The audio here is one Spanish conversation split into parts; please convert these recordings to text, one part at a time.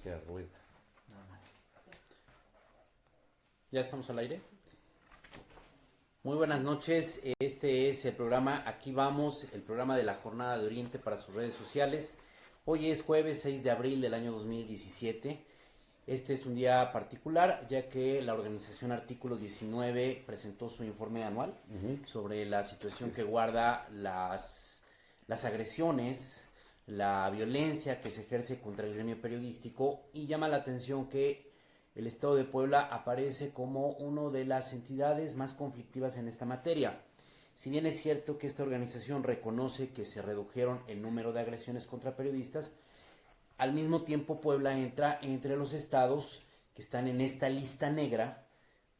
que rueda. ¿Ya estamos al aire? Muy buenas noches, este es el programa Aquí Vamos, el programa de la Jornada de Oriente para sus redes sociales. Hoy es jueves 6 de abril del año 2017. Este es un día particular ya que la organización Artículo 19 presentó su informe anual sobre la situación que guarda las agresiones, la violencia que se ejerce contra el gremio periodístico, y llama la atención que el Estado de Puebla aparece como una de las entidades más conflictivas en esta materia. Si bien es cierto que esta organización reconoce que se redujeron el número de agresiones contra periodistas, al mismo tiempo Puebla entra entre los estados que están en esta lista negra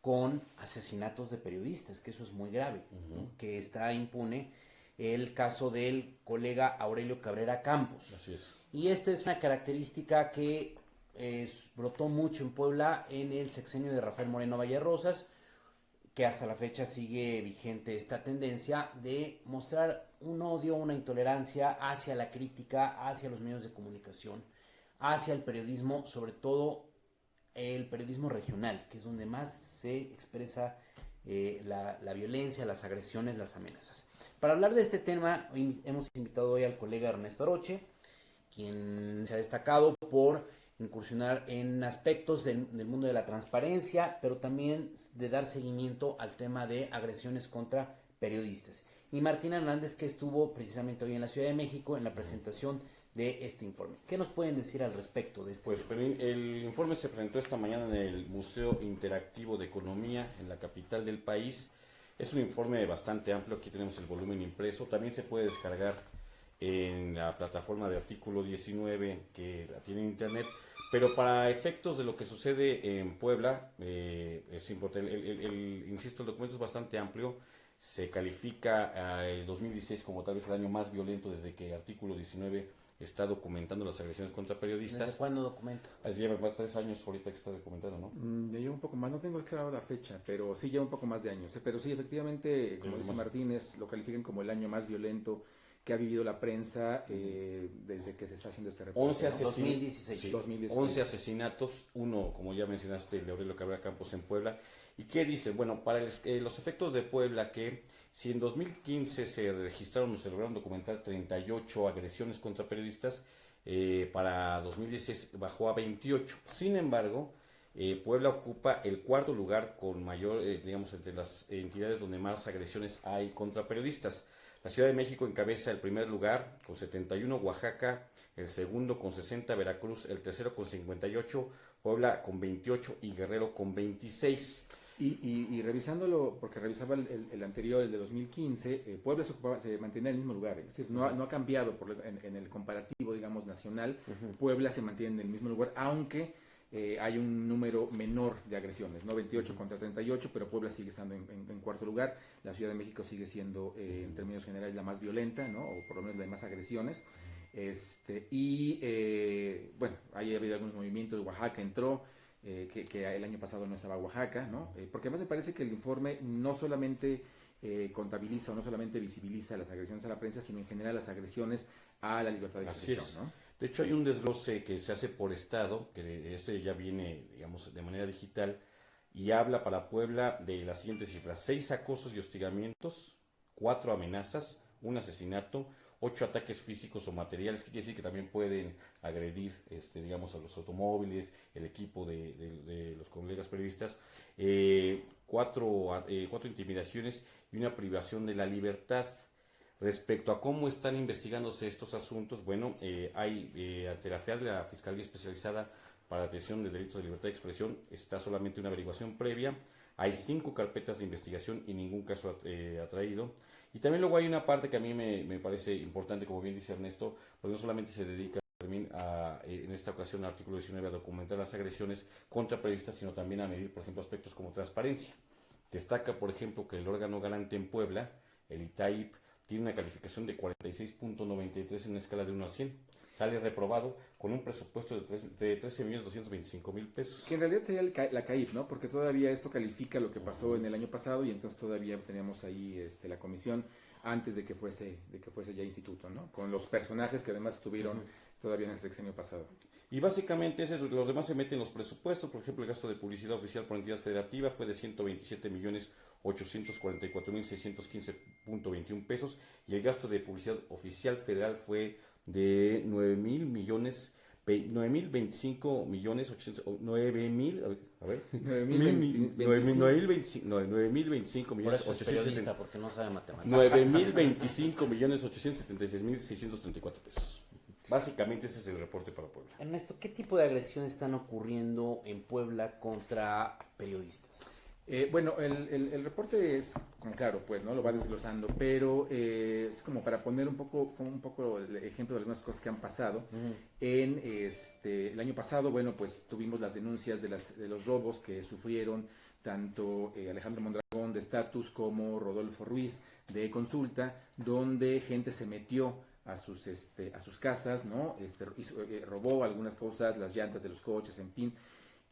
con asesinatos de periodistas, que eso es muy grave, ¿no? Que está impune el caso del colega Aurelio Cabrera Campos. Así es. Y esta es una característica que brotó mucho en Puebla en el sexenio de Rafael Moreno Vallerrosas, que hasta la fecha sigue vigente esta tendencia de mostrar un odio, una intolerancia hacia la crítica, hacia los medios de comunicación, hacia el periodismo, sobre todo el periodismo regional, que es donde más se expresa la violencia, las agresiones, las amenazas. Para hablar de este tema, hemos invitado hoy al colega Ernesto Aroche, quien se ha destacado por incursionar en aspectos del mundo de la transparencia, pero también de dar seguimiento al tema de agresiones contra periodistas. Y Martín Hernández, que estuvo precisamente hoy en la Ciudad de México en la presentación de este informe. ¿Qué nos pueden decir al respecto de este Pues el informe se presentó esta mañana en el Museo Interactivo de Economía en la capital del país. Es un informe bastante amplio, aquí tenemos el volumen impreso, también se puede descargar en la plataforma de Artículo 19 que la tiene en internet, pero para efectos de lo que sucede en Puebla, es importante, insisto, el documento es bastante amplio, se califica el 2016 como tal vez el año más violento desde que Artículo 19 está documentando las agresiones contra periodistas. ¿Desde cuándo documenta? Lleva más de 3 años ahorita que está documentando, ¿no? Ya lleva un poco más, no tengo claro la fecha, pero sí lleva un poco más de años. Pero sí, efectivamente, como dice Martínez, lo califican como el año más violento que ha vivido la prensa desde que se está haciendo este reporte. 2016. Sí, 2016. 11 asesinatos, uno, como ya mencionaste, el de Aurelio Cabrera Campos en Puebla. ¿Y qué dice? Bueno, para los efectos de Puebla, que si en 2015 se registraron o se lograron documentar 38 agresiones contra periodistas, para 2016 bajó a 28. Sin embargo, Puebla ocupa el cuarto lugar con mayor, digamos, entre las entidades donde más agresiones hay contra periodistas. La Ciudad de México encabeza el primer lugar con 71, Oaxaca el segundo con 60, Veracruz el tercero con 58, Puebla con 28 y Guerrero con 26. Y revisándolo, porque revisaba el anterior, el de 2015, Puebla se mantiene en el mismo lugar, es decir, no ha cambiado en el comparativo, digamos, nacional. Puebla se mantiene en el mismo lugar, aunque hay un número menor de agresiones, ¿no? 28 contra 38, pero Puebla sigue estando en cuarto lugar. La Ciudad de México sigue siendo, en términos generales, la más violenta, ¿no? O por lo menos la de más agresiones. Bueno, ahí ha habido algunos movimientos. Oaxaca entró, que el año pasado no estaba Oaxaca, ¿no? Porque además me parece que el informe no solamente contabiliza o no solamente visibiliza las agresiones a la prensa, sino en general las agresiones a la libertad de expresión, ¿no? De hecho, hay un desglose que se hace por estado, que ese ya viene, digamos, de manera digital, y habla para Puebla de las siguientes cifras: 6 acosos y hostigamientos, 4 amenazas, 1 asesinato, 8 ataques físicos o materiales, que quiere decir que también pueden agredir, digamos, a los automóviles, el equipo de los colegas periodistas, 4 intimidaciones y 1 privación de la libertad. Respecto a cómo están investigándose estos asuntos, bueno, hay ante la FEAD, la Fiscalía Especializada para la Atención de Delitos de Libertad de Expresión, está solamente una averiguación previa. Hay 5 carpetas de investigación y ningún caso atraído. Y también luego hay una parte que a mí me parece importante, como bien dice Ernesto, pues no solamente se dedica también en esta ocasión al artículo 19 a documentar las agresiones contra periodistas, sino también a medir, por ejemplo, aspectos como transparencia. Destaca, por ejemplo, que el órgano garante en Puebla, el ITAIP, tiene una calificación de 46.93 en una escala de 1 a 100. Sale reprobado con un presupuesto de 13.225.000 pesos. Que en realidad sería la CAIP, ¿no? Porque todavía esto califica lo que pasó en el año pasado, y entonces todavía teníamos ahí la comisión antes de que fuese ya instituto, ¿no? Con los personajes que además estuvieron todavía en el sexenio pasado. Y básicamente los demás se meten en los presupuestos. Por ejemplo, el gasto de publicidad oficial por entidad federativa fue de 127.844.615.21 pesos, y el gasto de publicidad oficial federal fue de 9.025.800, a ver, 9.025 Por millones eso es 870. periodista, porque no sabe matemáticas. 9.025.876.634 pesos. Básicamente ese es el reporte para Puebla. Ernesto, ¿qué tipo de agresiones están ocurriendo en Puebla contra periodistas? Bueno, el reporte es, como claro, pues, ¿no? Lo va desglosando, pero es como para poner un poco el ejemplo de algunas cosas que han pasado. En el año pasado, bueno, pues tuvimos las denuncias de los robos que sufrieron tanto Alejandro Mondragón de Status como Rodolfo Ruiz de Consulta, donde gente se metió a sus casas, ¿no? Robó algunas cosas, las llantas de los coches, en fin.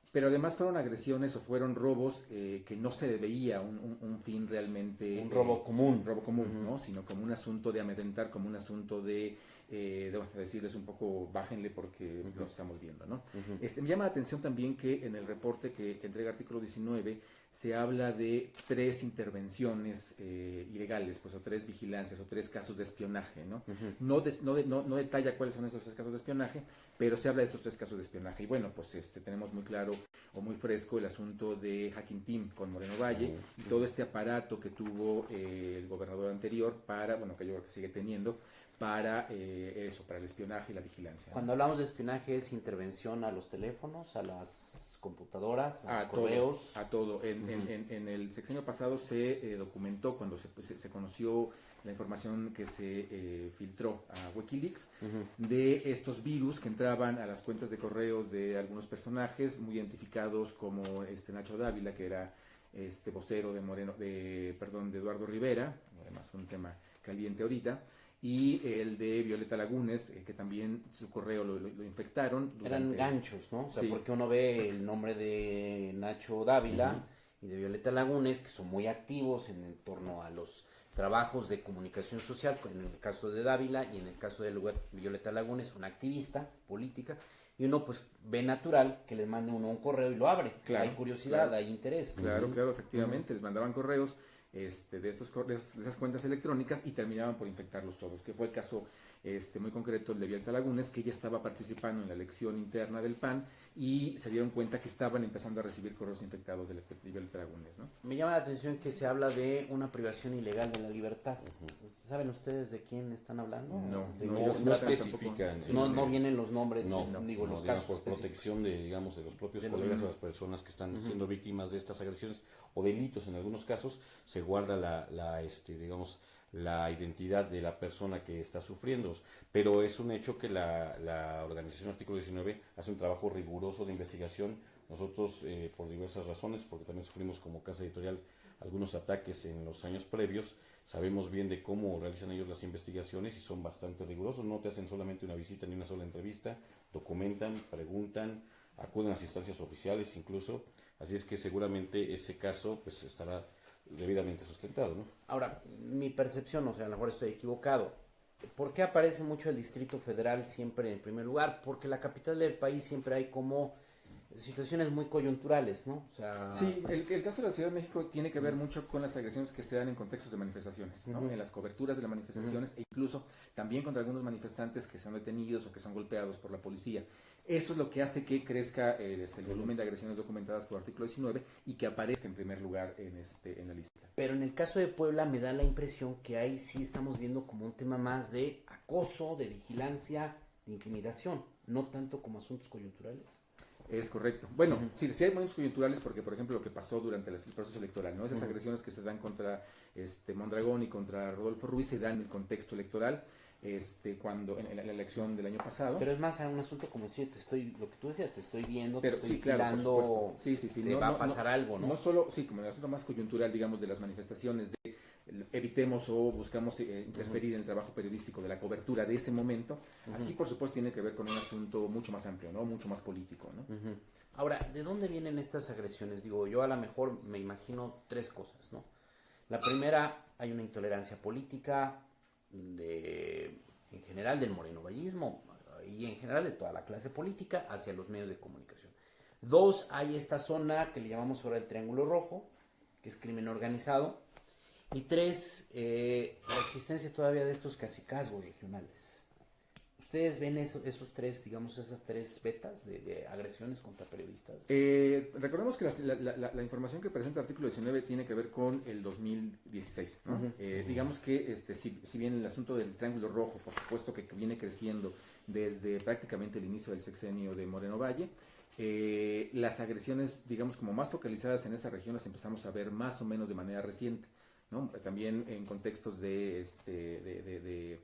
Pero además fueron agresiones o fueron robos que no se le veía un fin realmente... Un robo común. Robo común, ¿no? Sino como un asunto de amedrentar, como un asunto de decirles un poco, bájenle porque lo estamos viendo, ¿no? Me llama la atención también que en el reporte que entrega Artículo 19 se habla de 3 intervenciones ilegales, pues, o 3 vigilancias, o 3 casos de espionaje, ¿no? No detalla cuáles son esos 3 casos de espionaje, pero se habla de esos 3 casos de espionaje. Y bueno, pues tenemos muy claro o muy fresco el asunto de Hacking Team con Moreno Valle, y todo este aparato que tuvo el gobernador anterior para, bueno, que yo creo que sigue teniendo, para para el espionaje y la vigilancia, ¿no? Cuando hablamos de espionaje, ¿es intervención a los teléfonos, a las computadoras, a los todo, correos? a todo. En el sexenio pasado se documentó, cuando se conoció la información que se filtró a Wikileaks, de estos virus que entraban a las cuentas de correos de algunos personajes muy identificados, como Nacho Dávila, que era vocero de Eduardo Rivera, además un tema caliente ahorita, y el de Violeta Lagunes, que también su correo lo infectaron. Eran ganchos, ¿no? O sea, Sí. porque uno ve el nombre de Nacho Dávila y de Violeta Lagunes, que son muy activos en torno a los trabajos de comunicación social, en el caso de Dávila, y en el caso de Violeta Lagunes, una activista política, y uno pues ve natural que les mande uno un correo y lo abre. Claro, hay curiosidad, claro. hay interés. Claro, efectivamente, les mandaban correos de esas cuentas electrónicas y terminaban por infectarlos todos, que fue el caso muy concreto de Violeta Lagunes, que ella estaba participando en la elección interna del PAN y se dieron cuenta que estaban empezando a recibir correos infectados de Violeta Lagunes, ¿no? Me llama la atención que se habla de una privación ilegal de la libertad. ¿Saben ustedes de quién están hablando? No, No especifican. No vienen los nombres, los digamos, casos por específicos. protección de los propios De los colegas o mismos. las personas que están siendo víctimas de estas agresiones o delitos. En algunos casos se guarda la identidad de la persona que está sufriendo, pero es un hecho que la organización Artículo 19 hace un trabajo riguroso de investigación. Nosotros, por diversas razones, porque también sufrimos como casa editorial algunos ataques en los años previos, sabemos bien de cómo realizan ellos las investigaciones y son bastante rigurosos. No te hacen solamente una visita ni una sola entrevista, documentan, preguntan, acuden a las instancias oficiales incluso. Así es que seguramente ese caso pues estará debidamente sustentado, ¿no? Ahora, mi percepción, o sea, a lo mejor estoy equivocado. ¿Por qué aparece mucho el Distrito Federal siempre en primer lugar? Porque la capital del país siempre hay como situaciones muy coyunturales, ¿no? O sea... Sí, el caso de la Ciudad de México tiene que ver mucho con las agresiones que se dan en contextos de manifestaciones, ¿no? En las coberturas de las manifestaciones e incluso también contra algunos manifestantes que son detenidos o que son golpeados por la policía. Eso es lo que hace que crezca el volumen de agresiones documentadas por artículo 19 y que aparezca en primer lugar en la lista. Pero en el caso de Puebla me da la impresión que ahí sí estamos viendo como un tema más de acoso, de vigilancia, de intimidación, no tanto como asuntos coyunturales. Es correcto. Bueno, sí hay momentos coyunturales porque, por ejemplo, lo que pasó durante el proceso electoral, ¿no? Esas agresiones que se dan contra Mondragón y contra Rodolfo Ruiz se dan en el contexto electoral, cuando en la elección del año pasado. Pero es más un asunto como decir, lo que tú decías, te estoy viendo, Pero, te estoy sí, claro, por vigilando, supuesto. Sí. te va a pasar algo, ¿no? No solo, sí, como el asunto más coyuntural, digamos, de las manifestaciones, de evitemos o buscamos interferir en el trabajo periodístico de la cobertura de ese momento. Aquí, por supuesto, tiene que ver con un asunto mucho más amplio, ¿no? Mucho más político, ¿no? Ahora, ¿de dónde vienen estas agresiones? Digo, yo a lo mejor me imagino 3 cosas, ¿no? La primera, hay una intolerancia política en general del morenovallismo. y en general de toda la clase política hacia los medios de comunicación. 2, hay esta zona que le llamamos ahora el Triángulo Rojo, que es crimen organizado. Y 3, la existencia todavía de estos cacicazgos regionales. ¿Ustedes ven esos tres, digamos, esas tres vetas de agresiones contra periodistas? Recordemos que la información que presenta el artículo 19 tiene que ver con el 2016, ¿no? Digamos que si bien el asunto del Triángulo Rojo, por supuesto que viene creciendo desde prácticamente el inicio del sexenio de Moreno Valle, las agresiones, digamos, como más focalizadas en esa región las empezamos a ver más o menos de manera reciente, ¿no? También en contextos de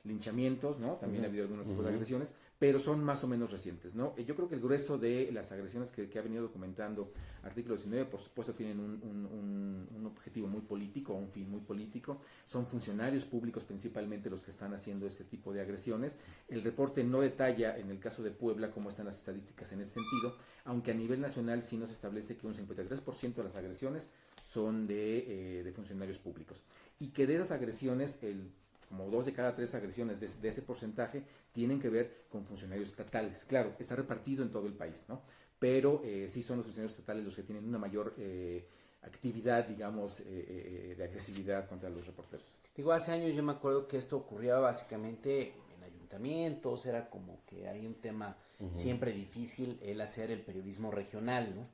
linchamientos, ¿no? También ha habido algún tipo de agresiones, pero son más o menos recientes, ¿no? Yo creo que el grueso de las agresiones que ha venido documentando artículo 19, por supuesto, tienen un objetivo muy político, un fin muy político. Son funcionarios públicos principalmente los que están haciendo este tipo de agresiones. El reporte no detalla, en el caso de Puebla, cómo están las estadísticas en ese sentido, aunque a nivel nacional sí nos establece que un 53% de las agresiones son de funcionarios públicos. Y que de esas agresiones, como 2 de cada 3 agresiones de ese porcentaje tienen que ver con funcionarios estatales. Claro, está repartido en todo el país, ¿no? Pero sí son los funcionarios estatales los que tienen una mayor actividad, digamos, de agresividad contra los reporteros. Digo, hace años yo me acuerdo que esto ocurría básicamente en ayuntamientos, era como que hay un tema siempre difícil el hacer el periodismo regional, ¿no?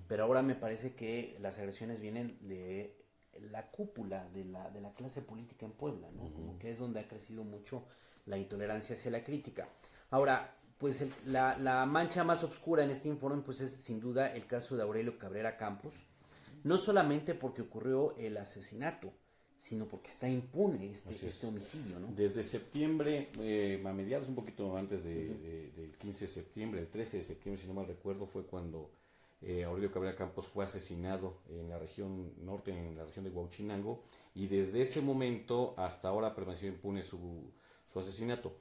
Pero ahora me parece que las agresiones vienen de la cúpula de la clase política en Puebla, ¿no? Como que es donde ha crecido mucho la intolerancia hacia la crítica. Ahora, pues la mancha más oscura en este informe pues es sin duda el caso de Aurelio Cabrera Campos, no solamente porque ocurrió el asesinato, sino porque está impune este homicidio, ¿no? Desde septiembre, a mediados, un poquito antes del 15 de septiembre, el 13 de septiembre, si no mal recuerdo, fue cuando Aurelio Cabrera Campos fue asesinado en la región norte, en la región de Huauchinango, y desde ese momento hasta ahora permaneció impune su asesinato.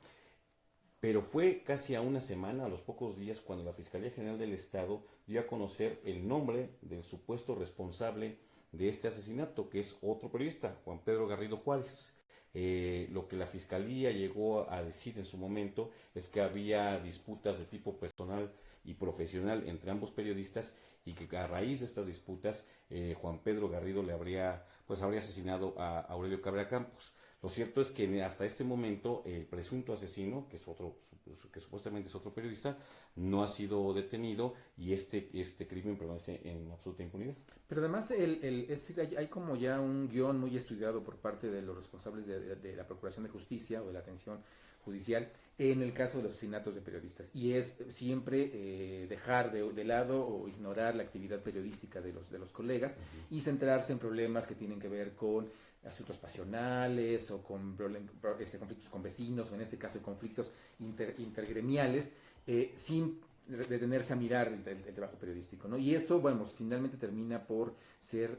Pero fue casi a una semana, a los pocos días, cuando la Fiscalía General del Estado dio a conocer el nombre del supuesto responsable de este asesinato, que es otro periodista, Juan Pedro Garrido Juárez. Lo que la Fiscalía llegó a decir en su momento es que había disputas de tipo personal y profesional entre ambos periodistas y que a raíz de estas disputas Juan Pedro Garrido habría asesinado a Aurelio Cabrera Campos. Lo cierto es que hasta este momento el presunto asesino, que supuestamente es otro periodista, no ha sido detenido y este crimen permanece en absoluta impunidad. Pero además es decir, hay como ya un guión muy estudiado por parte de los responsables de la Procuración de Justicia o de la atención judicial en el caso de los asesinatos de periodistas, y es siempre dejar de lado o ignorar la actividad periodística de los colegas y centrarse en problemas que tienen que ver con asuntos pasionales o con conflictos con vecinos, o en este caso conflictos intergremiales, sin detenerse a mirar el trabajo periodístico, ¿no? Y eso, bueno, finalmente termina por ser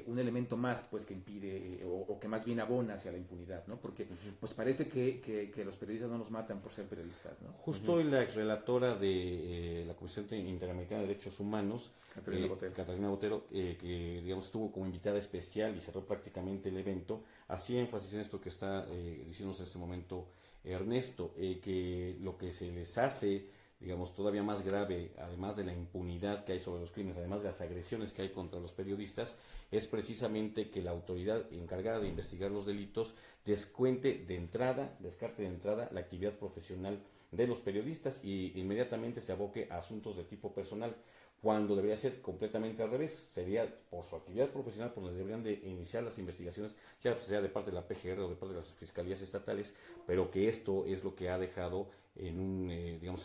un elemento más, pues, que impide o que más bien abona hacia la impunidad, ¿no? Porque pues parece que los periodistas no nos matan por ser periodistas, ¿no? Justo la exrelatora de la Comisión Interamericana de Derechos Humanos, Catalina Botero, que digamos estuvo como invitada especial y cerró prácticamente el evento, hacía énfasis en esto que está diciéndonos en este momento Ernesto, que lo que se les hace, digamos, todavía más grave, además de la impunidad que hay sobre los crímenes, además de las agresiones que hay contra los periodistas, es precisamente que la autoridad encargada de investigar los delitos descarte de entrada la actividad profesional de los periodistas y inmediatamente se aboque a asuntos de tipo personal, cuando debería ser completamente al revés. Sería por su actividad profesional por donde deberían de iniciar las investigaciones, ya sea de parte de la PGR o de parte de las fiscalías estatales, pero que esto es lo que ha dejado en un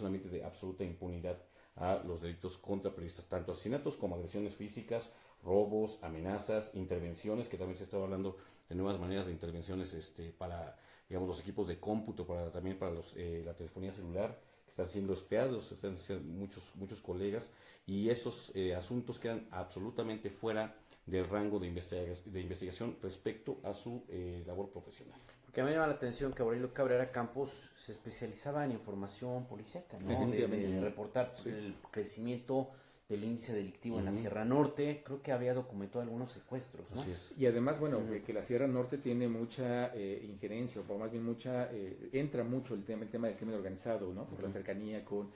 ambiente de absoluta impunidad a los delitos contra periodistas, tanto asesinatos como agresiones físicas, robos, amenazas, intervenciones, que también se está hablando de nuevas maneras de intervenciones para, digamos, los equipos de cómputo, también para la telefonía celular, que están siendo espiados, están siendo muchos colegas, y esos asuntos quedan absolutamente fuera del rango de investigación respecto a su labor profesional. Porque a mí me llama la atención que Aurelio Cabrera Campos se especializaba en información policíaca, ¿no? De reportar el crecimiento del índice delictivo en la Sierra Norte. Creo que había documentado algunos secuestros, ¿no? Así es. Y además, bueno, que la Sierra Norte tiene mucha injerencia, o más bien mucha, entra mucho el tema del crimen organizado, ¿no? Por la cercanía con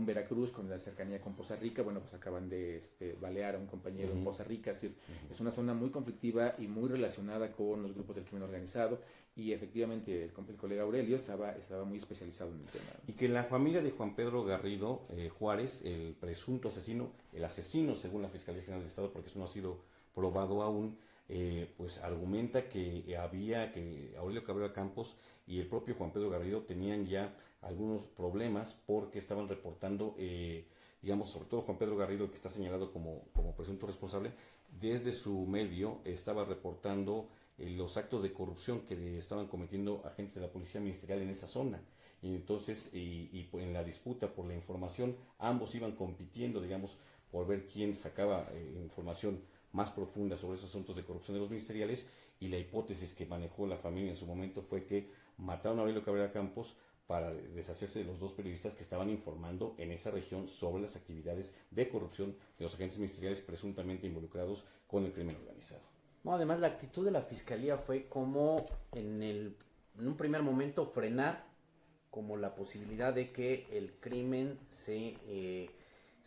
Veracruz, con la cercanía con Poza Rica. Bueno, pues acaban de balear a un compañero en Poza Rica. Es decir, es una zona muy conflictiva y muy relacionada con los grupos del crimen organizado. Y efectivamente, el colega Aurelio estaba muy especializado en el tema. Y que la familia de Juan Pedro Garrido Juárez, el presunto asesino, el asesino según la Fiscalía General del Estado, porque eso no ha sido probado aún, pues argumenta que Aurelio Cabrera Campos y el propio Juan Pedro Garrido tenían ya algunos problemas porque estaban reportando, digamos, sobre todo Juan Pedro Garrido, que está señalado como presunto responsable, desde su medio estaba reportando los actos de corrupción que estaban cometiendo agentes de la Policía Ministerial en esa zona. Y entonces, en la disputa por la información, ambos iban compitiendo, digamos, por ver quién sacaba información más profunda sobre esos asuntos de corrupción de los ministeriales, y la hipótesis que manejó la familia en su momento fue que mataron a Aurelio Cabrera Campos para deshacerse de los dos periodistas que estaban informando en esa región sobre las actividades de corrupción de los agentes ministeriales presuntamente involucrados con el crimen organizado. No, además la actitud de la Fiscalía fue como en un primer momento frenar como la posibilidad de que el crimen se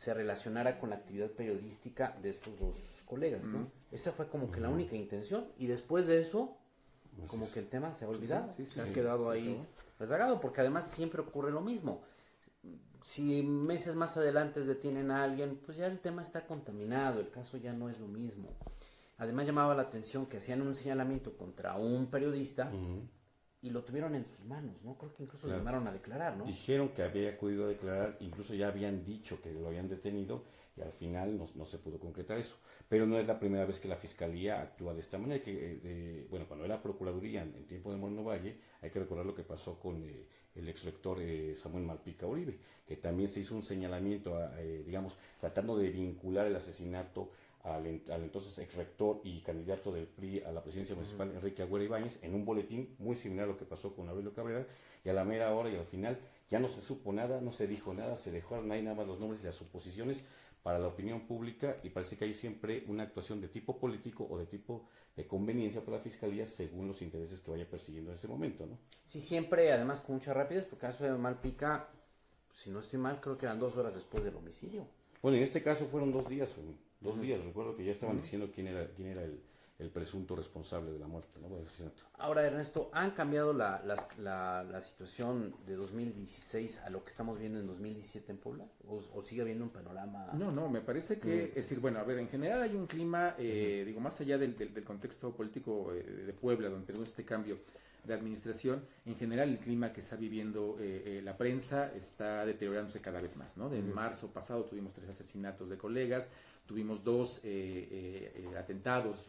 relacionara con la actividad periodística de estos dos colegas, ¿no? Esa fue como que la única intención, y después de eso, como que el tema se ha olvidado, se ha quedado ahí rezagado, porque además siempre ocurre lo mismo. Si meses más adelante detienen a alguien, pues ya el tema está contaminado, el caso ya no es lo mismo. Además llamaba la atención que hacían un señalamiento contra un periodista y lo tuvieron en sus manos, ¿no? Creo que incluso llamaron a declarar, ¿no? Dijeron que había acudido a declarar, incluso ya habían dicho que lo habían detenido, y al final no se pudo concretar eso. Pero no es la primera vez que la Fiscalía actúa de esta manera. Bueno, cuando era Procuraduría en tiempo de Moreno Valle, hay que recordar lo que pasó con el exrector Samuel Malpica Uribe, que también se hizo un señalamiento, digamos, tratando de vincular el asesinato al entonces exrector y candidato del PRI a la presidencia municipal, Enrique Agüera Ibáñez, en un boletín muy similar a lo que pasó con Aurelio Cabrera, y a la mera hora y al final ya no se supo nada, no se dijo nada, se dejaron ahí nada más los nombres y las suposiciones para la opinión pública, y parece que hay siempre una actuación de tipo político o de tipo de conveniencia para la Fiscalía según los intereses que vaya persiguiendo en ese momento, ¿no? Sí, siempre, además con mucha rapidez, porque el caso de Malpica, si no estoy mal, creo que eran 2 horas después del homicidio. Bueno, en este caso fueron 2 días, recuerdo que ya estaban diciendo quién era el presunto responsable de la muerte, ¿no? Bueno, ahora, Ernesto, ¿han cambiado la situación de 2016 a lo que estamos viendo en 2017 en Puebla? ¿O sigue habiendo un panorama? No, me parece que, es decir, bueno, a ver, en general hay un clima, digo, más allá del contexto político de Puebla, donde tenemos este cambio de administración, en general el clima que está viviendo la prensa está deteriorándose cada vez más, ¿no? En marzo pasado tuvimos 3 asesinatos de colegas, tuvimos 2 atentados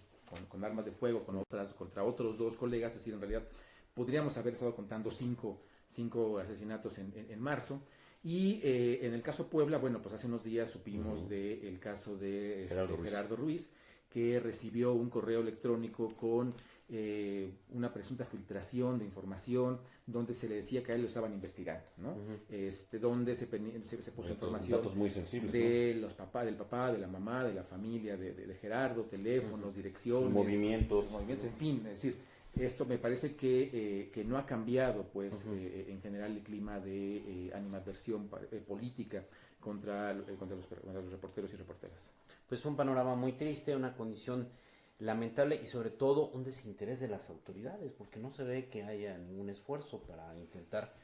con armas de fuego contra otros 2 colegas, es decir, en realidad podríamos haber estado contando 5 asesinatos en marzo. Y en el caso Puebla, bueno, pues hace unos días supimos del caso de Gerardo Ruiz, que recibió un correo electrónico con una presunta filtración de información donde se le decía que a él lo estaban investigando, ¿no? Donde se puso información datos muy sensibles, de ¿no? del papá, de la mamá, de la familia, de Gerardo, teléfonos, direcciones, sus movimientos, en fin, es decir, esto me parece que no ha cambiado, pues, en general el clima de animadversión política contra los reporteros y reporteras. Pues un panorama muy triste, una condición lamentable y sobre todo un desinterés de las autoridades, porque no se ve que haya ningún esfuerzo para intentar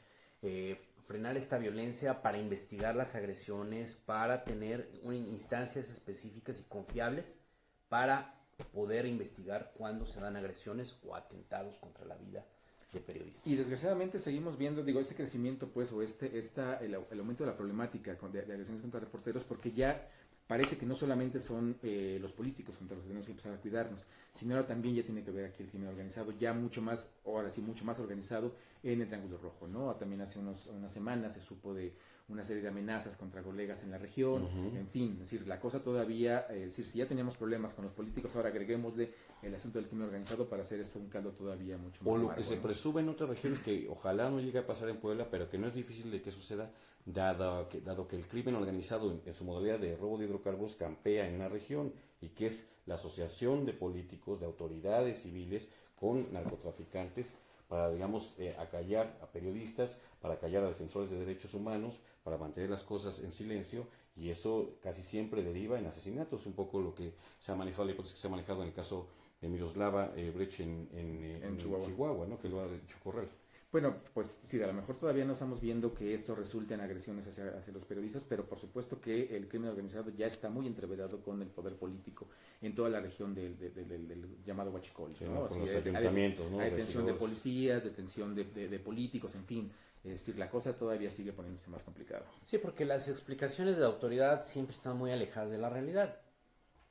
frenar esta violencia, para investigar las agresiones, para tener instancias específicas y confiables para poder investigar cuándo se dan agresiones o atentados contra la vida de periodistas. Y desgraciadamente seguimos viendo, digo, este crecimiento, pues, o el aumento de la problemática de agresiones contra reporteros, porque ya parece que no solamente son los políticos contra los que tenemos que empezar a cuidarnos, sino ahora también ya tiene que ver aquí el crimen organizado, ya mucho más organizado en el Triángulo Rojo, ¿no? También hace unas semanas se supo de una serie de amenazas contra colegas en la región, en fin, es decir, la cosa todavía, es decir, si ya teníamos problemas con los políticos, ahora agreguémosle el asunto del crimen organizado para hacer esto un caldo todavía mucho más o lo amargo, que se ¿no? presume en otras regiones, que ojalá no llegue a pasar en Puebla, pero que no es difícil de que suceda, dado que el crimen organizado en su modalidad de robo de hidrocarburos campea en una región y que es la asociación de políticos, de autoridades civiles con narcotraficantes para, digamos, acallar a periodistas, para acallar a defensores de derechos humanos, para mantener las cosas en silencio, y eso casi siempre deriva en asesinatos, un poco lo que se ha manejado, la hipótesis que se ha manejado en el caso de Miroslava Brecht en Chihuahua, ¿no? Que lo ha hecho correr. Bueno, pues sí, a lo mejor todavía no estamos viendo que esto resulte en agresiones hacia los periodistas, pero por supuesto que el crimen organizado ya está muy entreverado con el poder político en toda la región del llamado Huachicol, Sí, ¿no? ¿no? Así, Con los ayuntamientos, ¿no? hay detención de Regidores. policías, detención de políticos, en fin. Es decir, la cosa todavía sigue poniéndose más complicada. Sí, porque las explicaciones de la autoridad siempre están muy alejadas de la realidad.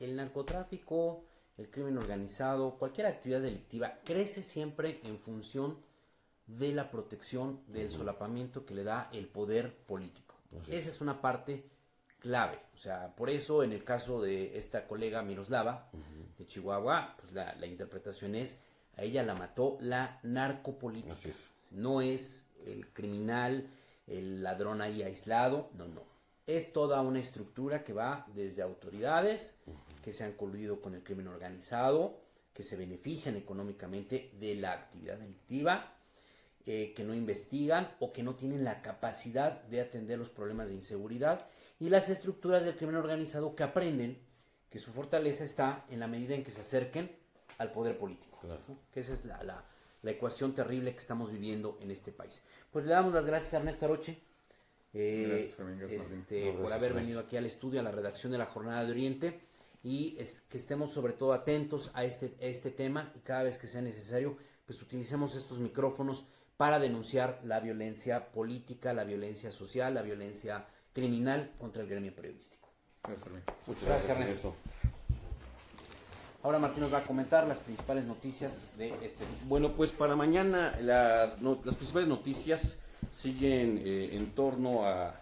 El narcotráfico, el crimen organizado, cualquier actividad delictiva crece siempre en función de la protección del solapamiento que le da el poder político. Esa es una parte clave. O sea, por eso en el caso de esta colega Miroslava de Chihuahua, pues la interpretación es, a ella la mató la narcopolítica. Así es. No es el criminal, el ladrón ahí aislado, no. Es toda una estructura que va desde autoridades que se han coludido con el crimen organizado, que se benefician económicamente de la actividad delictiva, que no investigan o que no tienen la capacidad de atender los problemas de inseguridad, y las estructuras del crimen organizado que aprenden que su fortaleza está en la medida en que se acerquen al poder político. Claro. ¿No? Que esa es la ecuación terrible que estamos viviendo en este país. Pues le damos las gracias a Ernesto Aroche Gracias, Fermín, gracias, Martín. por haber venido aquí al estudio, a la redacción de la Jornada de Oriente, y que estemos sobre todo atentos a este tema, y cada vez que sea necesario, pues utilicemos estos micrófonos para denunciar la violencia política, la violencia social, la violencia criminal contra el gremio periodístico. Gracias, Fermín. Muchas Gracias, gracias, Ernesto. Ahora Martín nos va a comentar las principales noticias de este día. Bueno, pues para mañana las principales noticias siguen en torno a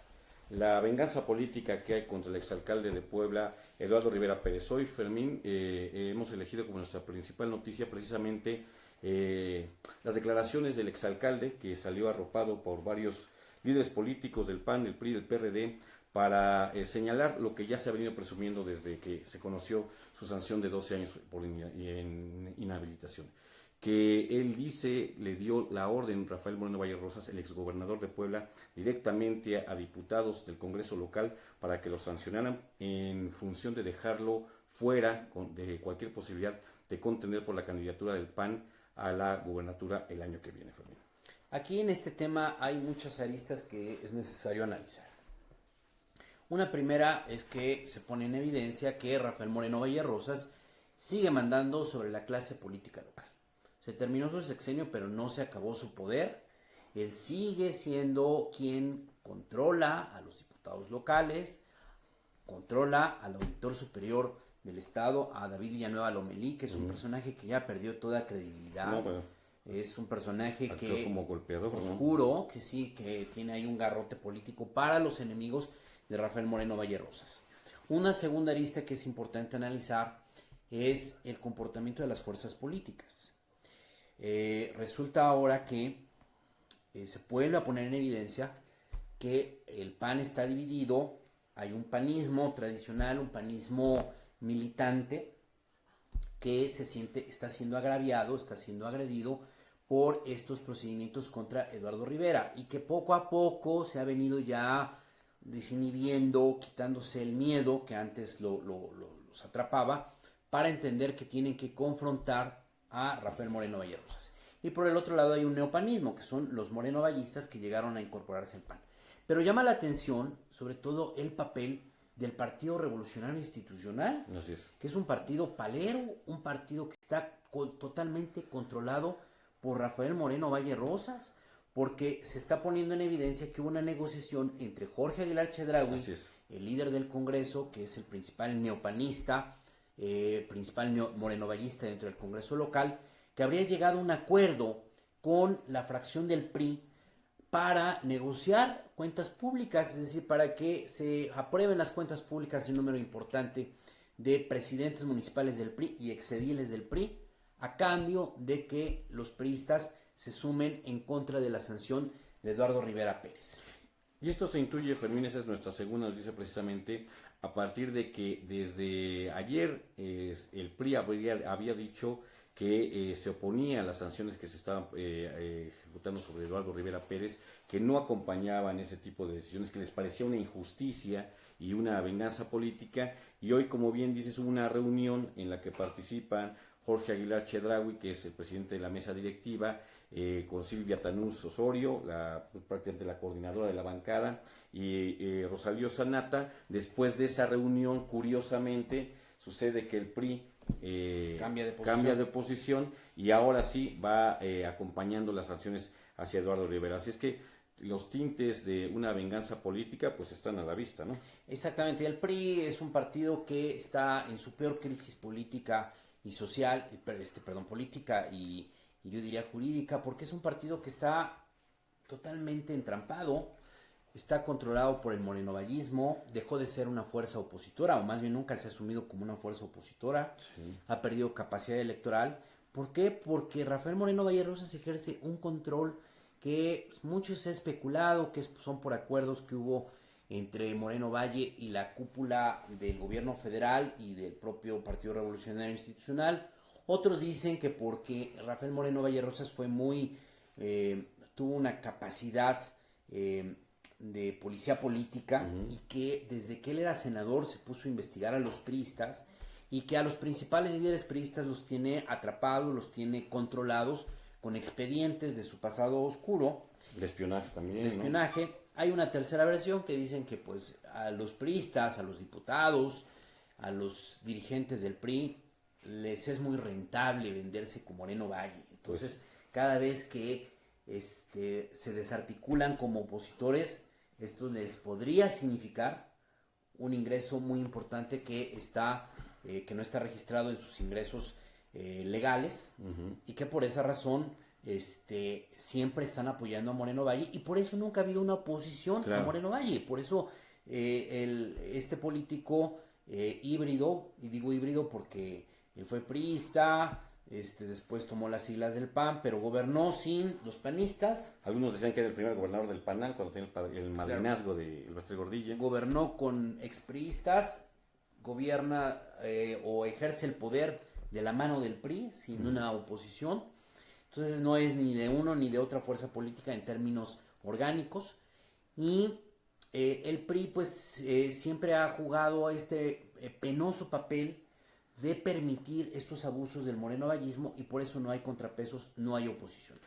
la venganza política que hay contra el exalcalde de Puebla, Eduardo Rivera Pérez. Hoy, Fermín, hemos elegido como nuestra principal noticia precisamente las declaraciones del exalcalde, que salió arropado por varios líderes políticos del PAN, del PRI, del PRD, para señalar lo que ya se ha venido presumiendo desde que se conoció su sanción de 12 años por inhabilitación. Que él dice, le dio la orden Rafael Moreno Valle Rosas, el exgobernador de Puebla, directamente a diputados del Congreso local para que lo sancionaran en función de dejarlo fuera de cualquier posibilidad de contender por la candidatura del PAN a la gubernatura el año que viene, Fermín. Aquí en este tema hay muchas aristas que es necesario analizar. Una primera es que se pone en evidencia que Rafael Moreno Valle Rosas sigue mandando sobre la clase política local. Se terminó su sexenio, pero no se acabó su poder. Él sigue siendo quien controla a los diputados locales, controla al auditor superior del Estado, a David Villanueva Lomelí, que es un personaje que ya perdió toda credibilidad. No, pero es un personaje actuó que como golpeador, ¿no? oscuro, que sí, que tiene ahí un garrote político para los enemigos de Rafael Moreno Valle Rosas. Una segunda arista que es importante analizar es el comportamiento de las fuerzas políticas. Resulta ahora que se vuelve a poner en evidencia que el PAN está dividido. Hay un panismo tradicional, un panismo militante que está siendo agraviado, está siendo agredido por estos procedimientos contra Eduardo Rivera, y que poco a poco se ha venido ya desinhibiendo, quitándose el miedo que antes los atrapaba, para entender que tienen que confrontar a Rafael Moreno Valle Rosas. Y por el otro lado hay un neopanismo, que son los morenovallistas que llegaron a incorporarse al PAN. Pero llama la atención sobre todo el papel del Partido Revolucionario Institucional, así es. que es un partido palero, un partido que está totalmente controlado por Rafael Moreno Valle Rosas, porque se está poniendo en evidencia que hubo una negociación entre Jorge Aguilar Chedraui, el líder del Congreso, que es el principal neopanista, principal morenovallista dentro del Congreso local, que habría llegado a un acuerdo con la fracción del PRI para negociar cuentas públicas, es decir, para que se aprueben las cuentas públicas de un número importante de presidentes municipales del PRI y exediles del PRI, a cambio de que los priistas se sumen en contra de la sanción de Eduardo Rivera Pérez. Y esto se intuye, Fermín, esa es nuestra segunda noticia precisamente, a partir de que desde ayer el PRI había dicho que se oponía a las sanciones que se estaban ejecutando sobre Eduardo Rivera Pérez, que no acompañaban ese tipo de decisiones, que les parecía una injusticia y una venganza política. Y hoy, como bien dices, hubo una reunión en la que participan Jorge Aguilar Chedraui, que es el presidente de la mesa directiva, con Silvia Tanús Osorio, prácticamente la coordinadora de la bancada, y Rosalío Sanata. Después de esa reunión, curiosamente, sucede que el PRI cambia de posición y ahora sí va acompañando las sanciones hacia Eduardo Rivera. Así es que los tintes de una venganza política pues están a la vista, ¿no? Exactamente, el PRI es un partido que está en su peor crisis política y social, política y yo diría jurídica, porque es un partido que está totalmente entrampado, está controlado por el morenovallismo, dejó de ser una fuerza opositora, o más bien nunca se ha asumido como una fuerza opositora, Sí. ha perdido capacidad electoral. ¿Por qué? Porque Rafael Moreno Valle Rosas ejerce un control que mucho se ha especulado, que son por acuerdos que hubo entre Moreno Valle y la cúpula del gobierno federal y del propio Partido Revolucionario Institucional. Otros dicen que porque Rafael Moreno Valle Rosas fue tuvo una capacidad de policía política y que desde que él era senador se puso a investigar a los priistas y que a los principales líderes priistas los tiene atrapados, los tiene controlados con expedientes de su pasado oscuro. De espionaje también. De espionaje. ¿No? Hay una tercera versión que dicen que pues a los priistas, a los diputados, a los dirigentes del PRI les es muy rentable venderse con Moreno Valle. Entonces, pues, cada vez que se desarticulan como opositores, esto les podría significar un ingreso muy importante que no está registrado en sus ingresos legales y que por esa razón siempre están apoyando a Moreno Valle y por eso nunca ha habido una oposición a Moreno Valle. Por eso este político híbrido, y digo híbrido porque él fue priista, después tomó las siglas del PAN, pero gobernó sin los panistas. Algunos decían que era el primer gobernador del PANAL cuando tenía el madrinazgo de Elbester Gordillo. Gobernó con expriistas, gobierna o ejerce el poder de la mano del PRI sin una oposición. Entonces no es ni de uno ni de otra fuerza política en términos orgánicos. Y el PRI pues siempre ha jugado este penoso papel de permitir estos abusos del morenovallismo y por eso no hay contrapesos, no hay oposición.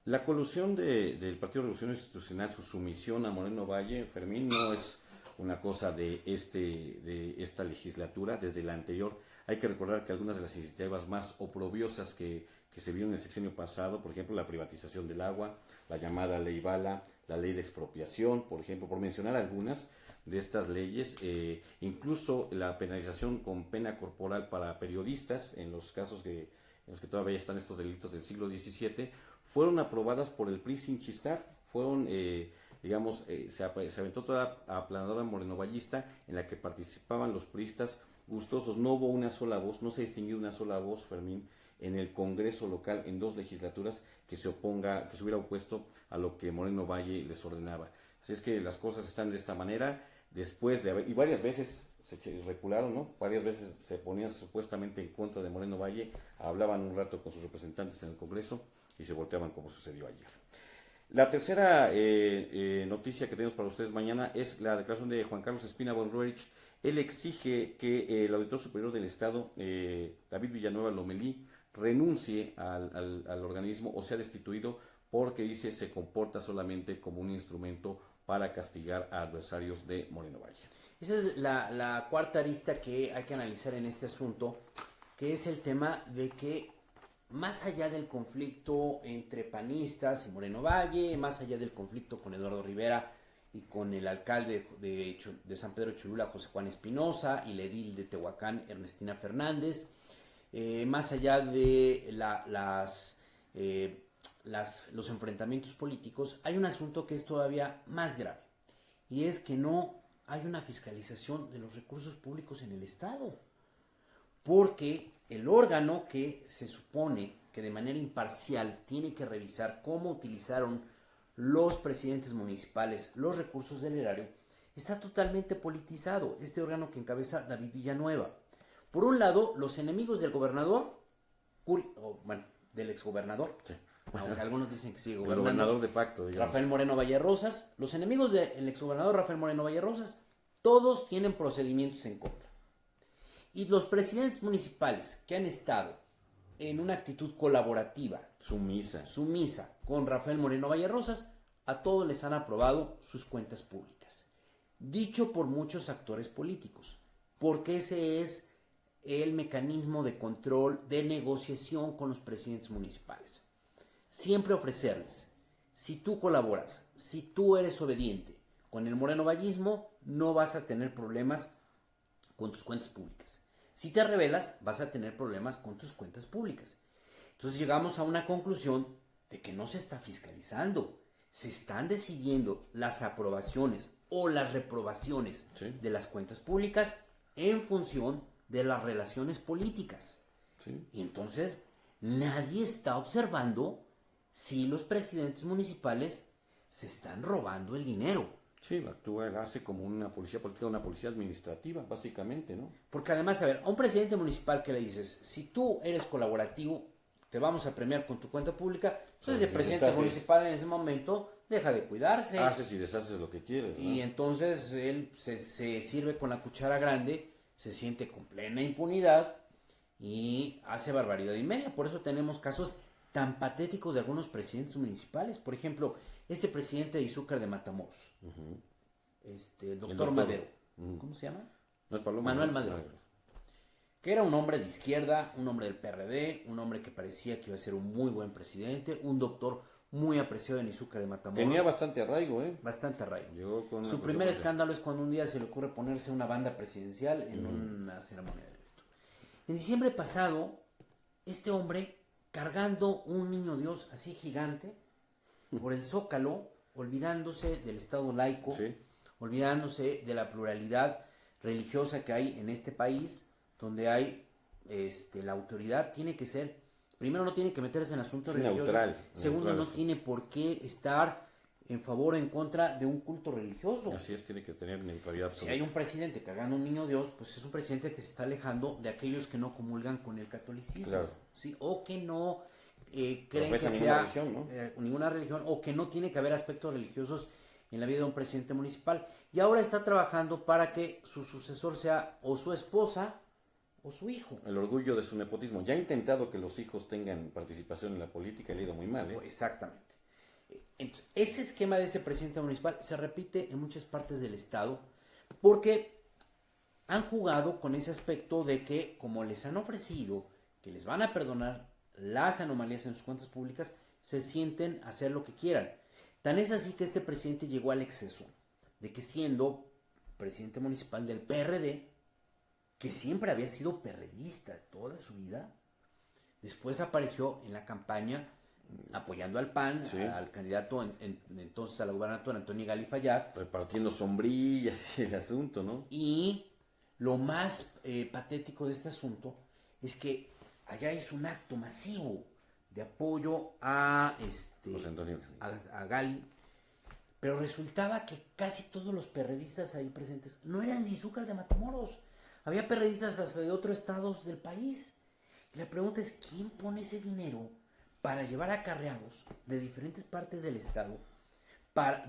La colusión del Partido Revolucionario Institucional, su sumisión a Moreno Valle, Fermín, no es una cosa de esta legislatura, desde la anterior. Hay que recordar que algunas de las iniciativas más oprobiosas que se vieron en el sexenio pasado, por ejemplo, la privatización del agua, la llamada Ley Bala, la ley de expropiación, por ejemplo, por mencionar algunas de estas leyes, incluso la penalización con pena corporal para periodistas, en los casos en los que todavía están estos delitos del siglo XVII, fueron aprobadas por el PRI sin chistar, fueron, se aventó toda la aplanadora morenovallista en la que participaban los priistas gustosos. No hubo una sola voz, no se distinguió una sola voz, Fermín, en el Congreso local, en 2 legislaturas, que se hubiera opuesto a lo que Moreno Valle les ordenaba. Así es que las cosas están de esta manera, después de haber, y varias veces se recularon, ¿no? Varias veces se ponían supuestamente en contra de Moreno Valle, hablaban un rato con sus representantes en el Congreso y se volteaban como sucedió ayer. La tercera noticia que tenemos para ustedes mañana es la declaración de Juan Carlos Espina von Roerich. Él exige que el auditor superior del Estado, David Villanueva Lomelí, renuncie al organismo o sea destituido porque dice se comporta solamente como un instrumento para castigar a adversarios de Moreno Valle. Esa es la cuarta arista que hay que analizar en este asunto, que es el tema de que más allá del conflicto entre panistas y Moreno Valle, más allá del conflicto con Eduardo Rivera y con el alcalde de San Pedro Cholula, José Juan Espinosa, y la edil de Tehuacán, Ernestina Fernández, más allá de los enfrentamientos políticos, hay un asunto que es todavía más grave, y es que no hay una fiscalización de los recursos públicos en el Estado, porque el órgano que se supone que de manera imparcial tiene que revisar cómo utilizaron los presidentes municipales, los recursos del erario, está totalmente politizado, este órgano que encabeza David Villanueva. Por un lado, los enemigos del gobernador, del exgobernador, Sí. aunque algunos dicen que sigue El gobernando, gobernador de facto, digamos. Rafael Moreno Valle Rosas, los enemigos del exgobernador Rafael Moreno Valle Rosas, todos tienen procedimientos en contra. Y los presidentes municipales que han estado en una actitud colaborativa, sumisa con Rafael Moreno Valle Rosas, a todos les han aprobado sus cuentas públicas. Dicho por muchos actores políticos, porque ese es el mecanismo de control, de negociación con los presidentes municipales. Siempre ofrecerles, si tú colaboras, si tú eres obediente con el Moreno Vallismo, no vas a tener problemas con tus cuentas públicas. Si te rebelas, vas a tener problemas con tus cuentas públicas. Entonces llegamos a una conclusión de que no se está fiscalizando. Se están decidiendo las aprobaciones o las reprobaciones de las cuentas públicas en función de las relaciones políticas. Sí. Y entonces nadie está observando si los presidentes municipales se están robando el dinero. Sí, hace como una policía política, una policía administrativa, básicamente, ¿no? Porque además, a ver, a un presidente municipal que le dices, si tú eres colaborativo, te vamos a premiar con tu cuenta pública, entonces el presidente municipal en ese momento deja de cuidarse. Haces y deshaces lo que quieres, ¿no? Y entonces él se sirve con la cuchara grande, se siente con plena impunidad y hace barbaridad y media. Por eso tenemos casos tan patéticos de algunos presidentes municipales. Por ejemplo, este presidente de Izúcar de Matamoros, el doctor Madero, ¿cómo se llama? No es Paloma, Manuel Madero, que era un hombre de izquierda, un hombre del PRD, un hombre que parecía que iba a ser un muy buen presidente, un doctor muy apreciado en Izúcar de Matamoros. Tenía bastante arraigo, ¿eh? Bastante arraigo. Llegó con Su primer escándalo es cuando un día se le ocurre ponerse una banda presidencial en una ceremonia de grito. En diciembre pasado, este hombre, cargando un niño Dios así gigante por el Zócalo, olvidándose del Estado laico, olvidándose de la pluralidad religiosa que hay en este país, donde hay la autoridad tiene que ser, primero no tiene que meterse en asuntos religiosos, neutral, segundo neutral, no tiene por qué estar en favor o en contra de un culto religioso. Así es, tiene que tener neutralidad absoluta. Si hay un presidente cargando un niño Dios, pues es un presidente que se está alejando de aquellos que no comulgan con el catolicismo, Claro. ¿sí? O que no creen Profesa que ninguna sea religión, ¿no? ninguna religión, o que no tiene que haber aspectos religiosos en la vida de un presidente municipal. Y ahora está trabajando para que su sucesor sea o su esposa o su hijo. El orgullo de su nepotismo. Ya ha intentado que los hijos tengan participación en la política y le ha ido muy mal, ¿eh? Exactamente. Entonces, ese esquema de ese presidente municipal se repite en muchas partes del estado porque han jugado con ese aspecto de que como les han ofrecido que les van a perdonar las anomalías en sus cuentas públicas, se sienten a hacer lo que quieran. Tan es así que este presidente llegó al exceso de que siendo presidente municipal del PRD, que siempre había sido perredista toda su vida, después apareció en la campaña apoyando al PAN, al candidato entonces a la gubernatura, Antonio Gali Fayad, repartiendo sombrillas y el asunto, ¿no? Y lo más patético de este asunto es que allá hizo un acto masivo de apoyo a Gali, pero resultaba que casi todos los perredistas ahí presentes no eran de Izúcar de Matamoros, había perredistas hasta de otros estados del país. Y la pregunta es, ¿quién pone ese dinero para llevar acarreados de diferentes partes del estado,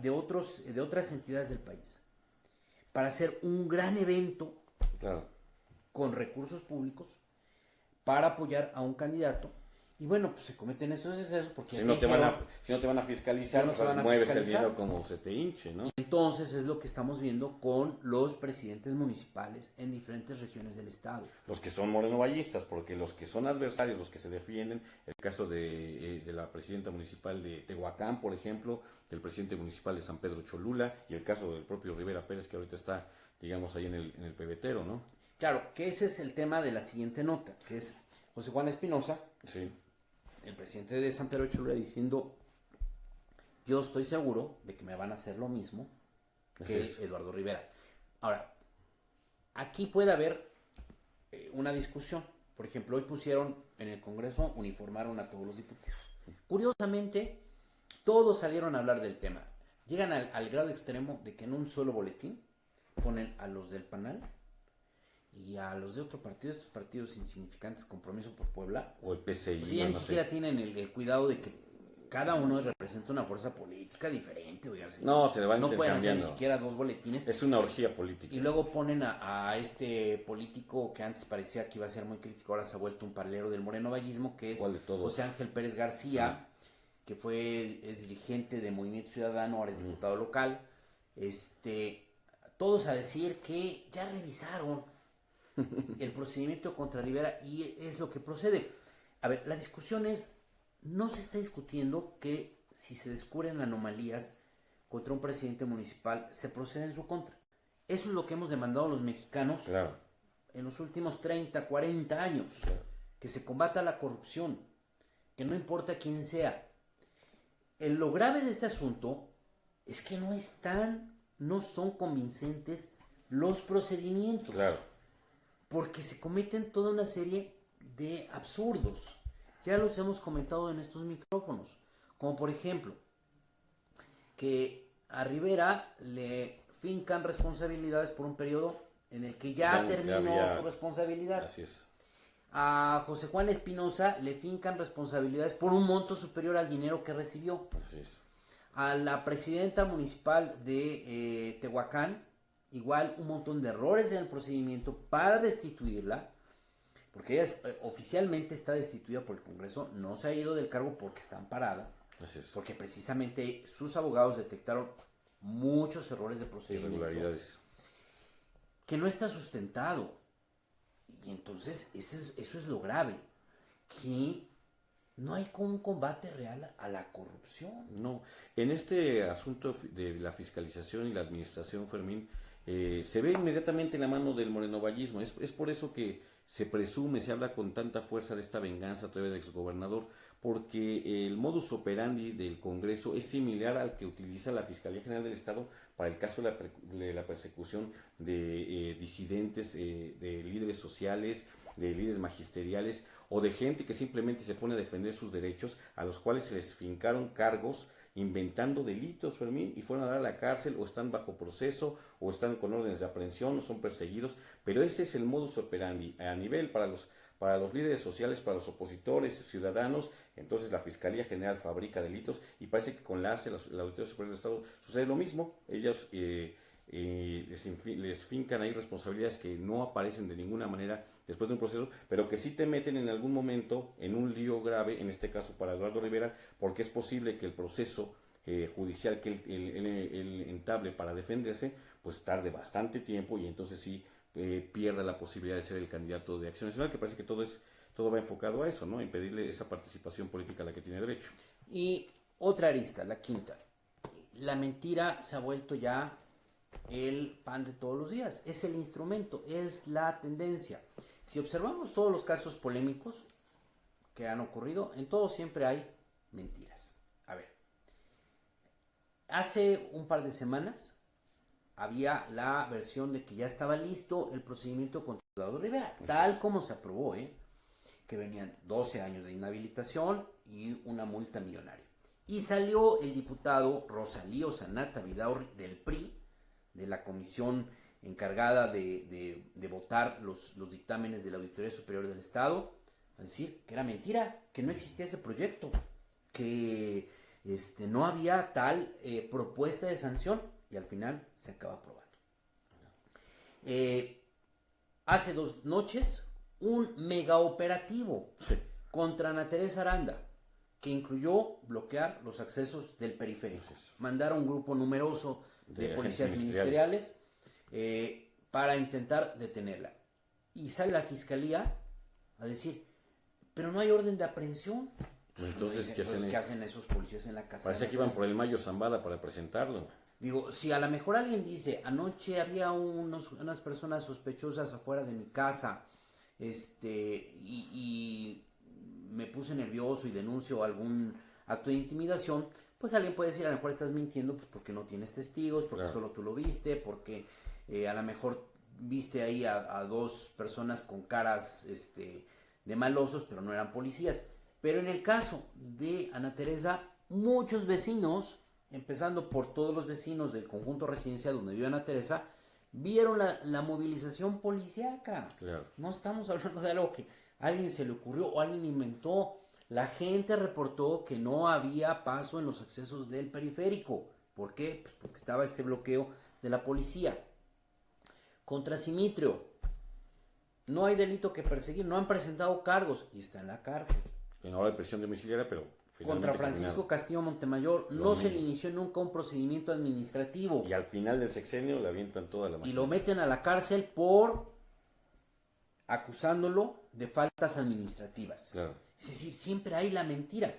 de otras entidades del país, para hacer un gran evento con recursos públicos para apoyar a un candidato? Y bueno, pues se cometen estos excesos porque si no te van a fiscalizar, mueves el dinero como se te hinche, ¿no? Entonces es lo que estamos viendo con los presidentes municipales en diferentes regiones del estado. Los que son morenovallistas, porque los que son adversarios, los que se defienden, el caso de la presidenta municipal de Tehuacán, por ejemplo, del presidente municipal de San Pedro Cholula, y el caso del propio Rivera Pérez, que ahorita está, digamos, ahí en el pebetero, ¿no? Claro, que ese es el tema de la siguiente nota, que es José Juan Espinosa, el presidente de San Pedro Cholula, diciendo: yo estoy seguro de que me van a hacer lo mismo que Eduardo Rivera. Ahora, aquí puede haber una discusión. Por ejemplo, hoy pusieron en el Congreso, uniformaron a todos los diputados. Curiosamente, Todos salieron a hablar del tema. Llegan al grado extremo de que en un solo boletín ponen a los del PANAL y a los de otro partido, estos partidos insignificantes, Compromiso por Puebla, O el PCI. pues ya ni no siquiera sé. tienen el cuidado de que cada uno representa una fuerza política diferente. Oiga, No, se van no pueden hacer ni intercambiando. siquiera dos boletines. Es una orgía política. Y luego ponen a este político que antes parecía que iba a ser muy crítico, ahora se ha vuelto un paralelo del morenovallismo, que es ¿Cuál de todos? José Ángel Pérez García, que es dirigente de Movimiento Ciudadano, ahora es diputado local. Todos a decir que ya revisaron el procedimiento contra Rivera y es lo que procede. A ver, la discusión es, no se está discutiendo que si se descubren anomalías contra un presidente municipal, se procede en su contra. Eso es lo que hemos demandado los mexicanos Claro. en los últimos 30, 40 años. Claro. Que se combata la corrupción, que no importa quién sea. Lo grave de este asunto es que no son convincentes los procedimientos. Claro. Porque se cometen toda una serie de absurdos. Ya los hemos comentado en estos micrófonos. Como por ejemplo, que a Rivera le fincan responsabilidades por un periodo en el que ya terminó su responsabilidad. Así es. A José Juan Espinosa le fincan responsabilidades por un monto superior al dinero que recibió. Así es. A la presidenta municipal de Tehuacán, igual un montón de errores en el procedimiento para destituirla, porque ella oficialmente está destituida por el Congreso, no se ha ido del cargo porque está amparada, Así es. porque precisamente sus abogados detectaron muchos errores de procedimiento Irregularidades. que no está sustentado. Y entonces eso es lo grave, que no hay un combate real a la corrupción. No, en este asunto de la fiscalización y la administración, Fermín, se ve inmediatamente la mano del morenovallismo. Es por eso que se presume, se habla con tanta fuerza de esta venganza todavía del exgobernador, porque el modus operandi del Congreso es similar al que utiliza la Fiscalía General del Estado para el caso de la persecución de disidentes, de líderes sociales, de líderes magisteriales o de gente que simplemente se pone a defender sus derechos, a los cuales se les fincaron cargos inventando delitos, Fermín, y fueron a dar a la cárcel o están bajo proceso o están con órdenes de aprehensión o son perseguidos, pero ese es el modus operandi a nivel para los líderes sociales, para los opositores, ciudadanos. Entonces la Fiscalía General fabrica delitos y parece que con la Auditoría Superior del Estado sucede lo mismo. Ellos les fincan ahí responsabilidades que no aparecen de ninguna manera después de un proceso, pero que sí te meten en algún momento en un lío grave, en este caso para Eduardo Rivera, porque es posible que el proceso judicial que él entable para defenderse, pues tarde bastante tiempo y entonces sí pierda la posibilidad de ser el candidato de Acción Nacional, que parece que todo va enfocado a eso, ¿no? Impedirle esa participación política a la que tiene derecho. Y otra arista, la quinta. La mentira se ha vuelto ya el pan de todos los días. Es el instrumento, es la tendencia. Si observamos todos los casos polémicos que han ocurrido, en todos siempre hay mentiras. A ver, hace un par de semanas había la versión de que ya estaba listo el procedimiento contra Eduardo Rivera, tal como se aprobó, que venían 12 años de inhabilitación y una multa millonaria. Y salió el diputado Rosalío Sanata Vidaurri del PRI, de la comisión encargada de votar los dictámenes de la Auditoría Superior del Estado, a decir que era mentira, que no existía ese proyecto, que no había tal propuesta de sanción, y al final se acaba aprobando. Hace 2 noches, un mega operativo contra Ana Teresa Aranda, que incluyó bloquear los accesos del periférico. Mandaron un grupo numeroso de policías ministeriales para intentar detenerla. Y sale la fiscalía a decir, pero no hay orden de aprehensión. Entonces, ¿qué hacen esos policías en la casa? Parece que iban por el Mayo Zambada para presentarlo. Digo, si a lo mejor alguien dice, anoche había unas personas sospechosas afuera de mi casa, y me puse nervioso y denuncio algún acto de intimidación, pues alguien puede decir, a lo mejor estás mintiendo pues porque no tienes testigos, porque solo tú lo viste, porque a lo mejor viste ahí a 2 personas con caras de malosos, pero no eran policías. Pero en el caso de Ana Teresa, muchos vecinos, empezando por todos los vecinos del conjunto residencial donde vive Ana Teresa, vieron la movilización policíaca. Claro. No estamos hablando de algo que a alguien se le ocurrió o alguien inventó. La gente reportó que no había paso en los accesos del periférico. ¿Por qué? Pues porque estaba este bloqueo de la policía. Contra Simitrio, no hay delito que perseguir, no han presentado cargos y está en la cárcel. En hora de prisión domiciliaria, pero finalmente Contra Francisco terminado. Castillo Montemayor Lo no se le mismo. inició nunca un procedimiento administrativo Y al final del sexenio le avientan toda la y máquina. lo meten a la cárcel por acusándolo de faltas administrativas. Claro. Es decir, siempre hay la mentira.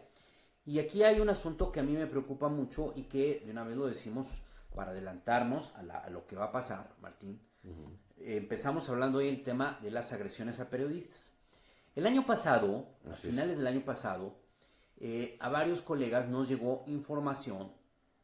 Y aquí hay un asunto que a mí me preocupa mucho y que de una vez lo decimos para adelantarnos a lo que va a pasar, Martín. Empezamos hablando hoy del tema de las agresiones a periodistas. El año pasado, a Así es. finales del año pasado, a varios colegas nos llegó información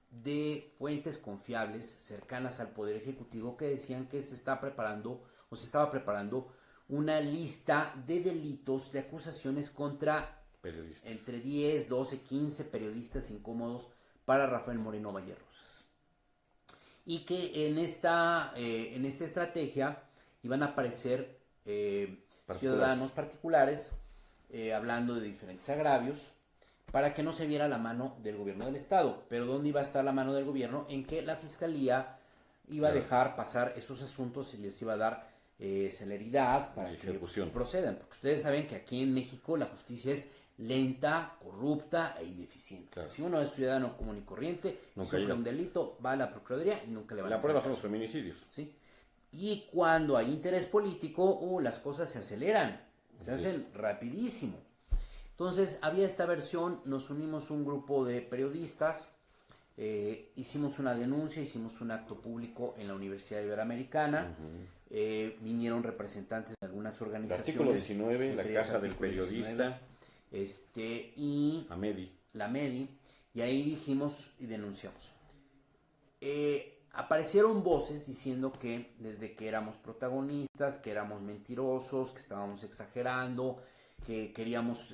de fuentes confiables cercanas al Poder Ejecutivo que decían que se está preparando o se estaba preparando una lista de delitos, de acusaciones contra Periodista. entre 10, 12, 15 periodistas incómodos para Rafael Moreno Vallerrosas. Y que en esta estrategia iban a aparecer ciudadanos particulares hablando de diferentes agravios para que no se viera la mano del gobierno del estado. Pero ¿dónde iba a estar la mano del gobierno? En que la fiscalía iba a dejar pasar esos asuntos y les iba a dar celeridad para que procedan. Porque ustedes saben que aquí en México la justicia es lenta, corrupta e ineficiente. Claro. Si uno es ciudadano común y corriente, sufre un delito, va a la Procuraduría y nunca le van a hacer La prueba son caso. los feminicidios. ¿Sí? Y cuando hay interés político, las cosas se aceleran, se hacen rapidísimo. Entonces había esta versión, nos unimos un grupo de periodistas, hicimos una denuncia, hicimos un acto público en la Universidad Iberoamericana, vinieron representantes de algunas organizaciones. El artículo 19, la entre ellas Casa del artículo Periodista, 19, y la MEDI, y ahí dijimos y denunciamos. Aparecieron voces diciendo que desde que éramos protagonistas, que éramos mentirosos, que estábamos exagerando, que queríamos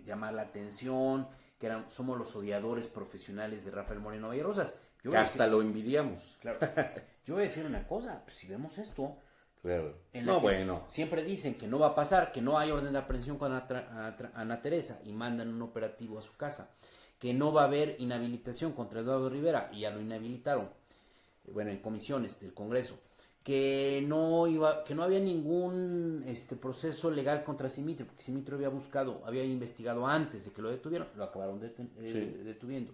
llamar la atención, que somos los odiadores profesionales de Rafael Moreno Vallerrosas. que hasta lo envidiamos. Claro. Yo voy a decir una cosa, pues si vemos esto, Claro. no, bueno. Siempre dicen que no va a pasar, que no hay orden de aprehensión con Ana Teresa y mandan un operativo a su casa, que no va a haber inhabilitación contra Eduardo Rivera y ya lo inhabilitaron, bueno, en comisiones del Congreso, que no había ningún proceso legal contra Simitrio, porque Simitrio había investigado antes de que lo detuvieron, lo acabaron detuviendo.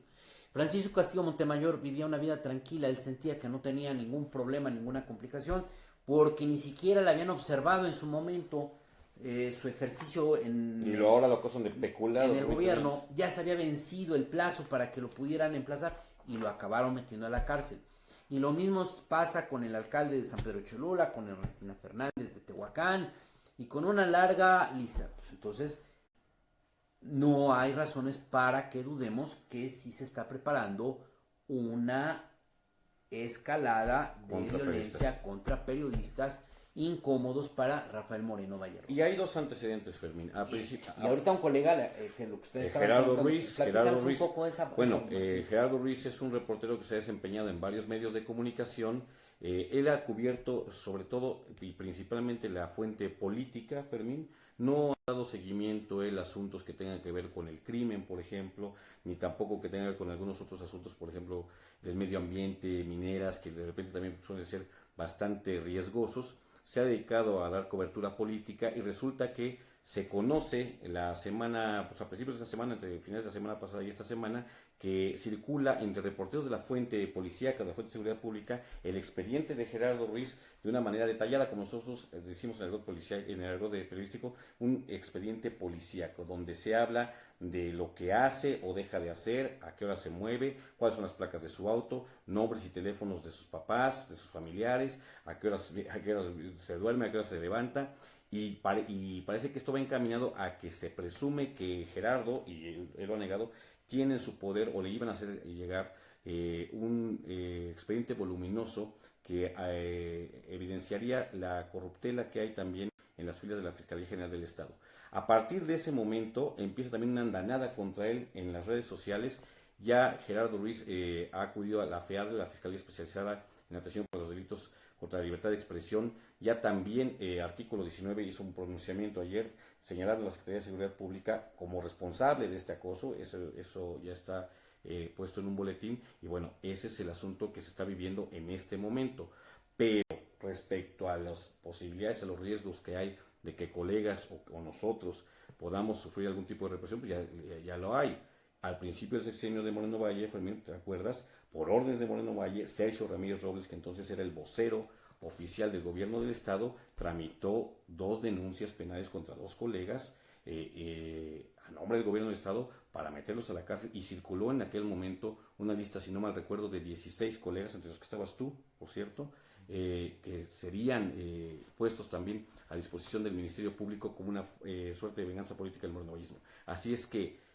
Francisco Castillo Montemayor vivía una vida tranquila, él sentía que no tenía ningún problema, ninguna complicación, porque ni siquiera le habían observado en su momento su ejercicio ahora lo acusan de peculado. en el gobierno, ya se había vencido el plazo para que lo pudieran emplazar y lo acabaron metiendo a la cárcel. Y lo mismo pasa con el alcalde de San Pedro Cholula, con Ernestina Fernández de Tehuacán y con una larga lista. Pues entonces, no hay razones para que dudemos que sí se está preparando una escalada de violencia contra periodistas incómodos para Rafael Moreno Vallerrosas. Y hay dos antecedentes, Fermín. Y ahorita un colega, que lo que ustedes Gerardo Ruiz. Gerardo Ruiz es un reportero que se ha desempeñado en varios medios de comunicación. Él ha cubierto sobre todo y principalmente la fuente política, Fermín. No ha dado seguimiento él a asuntos que tengan que ver con el crimen, por ejemplo, ni tampoco que tengan que ver con algunos otros asuntos, por ejemplo, del medio ambiente, mineras, que de repente también suelen ser bastante riesgosos. Se ha dedicado a dar cobertura política y resulta que se conoce la semana, pues a principios de esta semana, entre finales de la semana pasada y esta semana, que circula entre reporteros de la fuente policíaca, de la fuente de seguridad pública, el expediente de Gerardo Ruiz de una manera detallada, como nosotros decimos en el argot policial, en el argot periodístico, un expediente policíaco, donde se habla de lo que hace o deja de hacer, a qué hora se mueve, cuáles son las placas de su auto, nombres y teléfonos de sus papás, de sus familiares, a qué hora se duerme, a qué hora se levanta. Y parece que esto va encaminado a que se presume que Gerardo, y él lo ha negado, tiene en su poder o le iban a hacer llegar un expediente voluminoso que evidenciaría la corruptela que hay también en las filas de la Fiscalía General del Estado. A partir de ese momento empieza también una andanada contra él en las redes sociales Ya Gerardo Ruiz ha acudido a la FEAD, la Fiscalía Especializada en Atención para los Delitos contra la Libertad de Expresión. Ya también Artículo 19 hizo un pronunciamiento ayer señalando a la Secretaría de Seguridad Pública como responsable de este acoso. Eso ya está puesto en un boletín y bueno, ese es el asunto que se está viviendo en este momento. Pero respecto a las posibilidades, a los riesgos que hay de que colegas o nosotros podamos sufrir algún tipo de represión, pues ya lo hay. Al principio del sexenio de Moreno Valle, Fermín, ¿te acuerdas? Por órdenes de Moreno Valle, Sergio Ramírez Robles, que entonces era el vocero oficial del gobierno del estado, tramitó 2 denuncias penales contra 2 colegas a nombre del gobierno del estado para meterlos a la cárcel, y circuló en aquel momento una lista, si no mal recuerdo, de 16 colegas, entre los que estabas tú, por cierto, que serían puestos también a disposición del Ministerio Público como una suerte de venganza política del morenovallismo. Así es que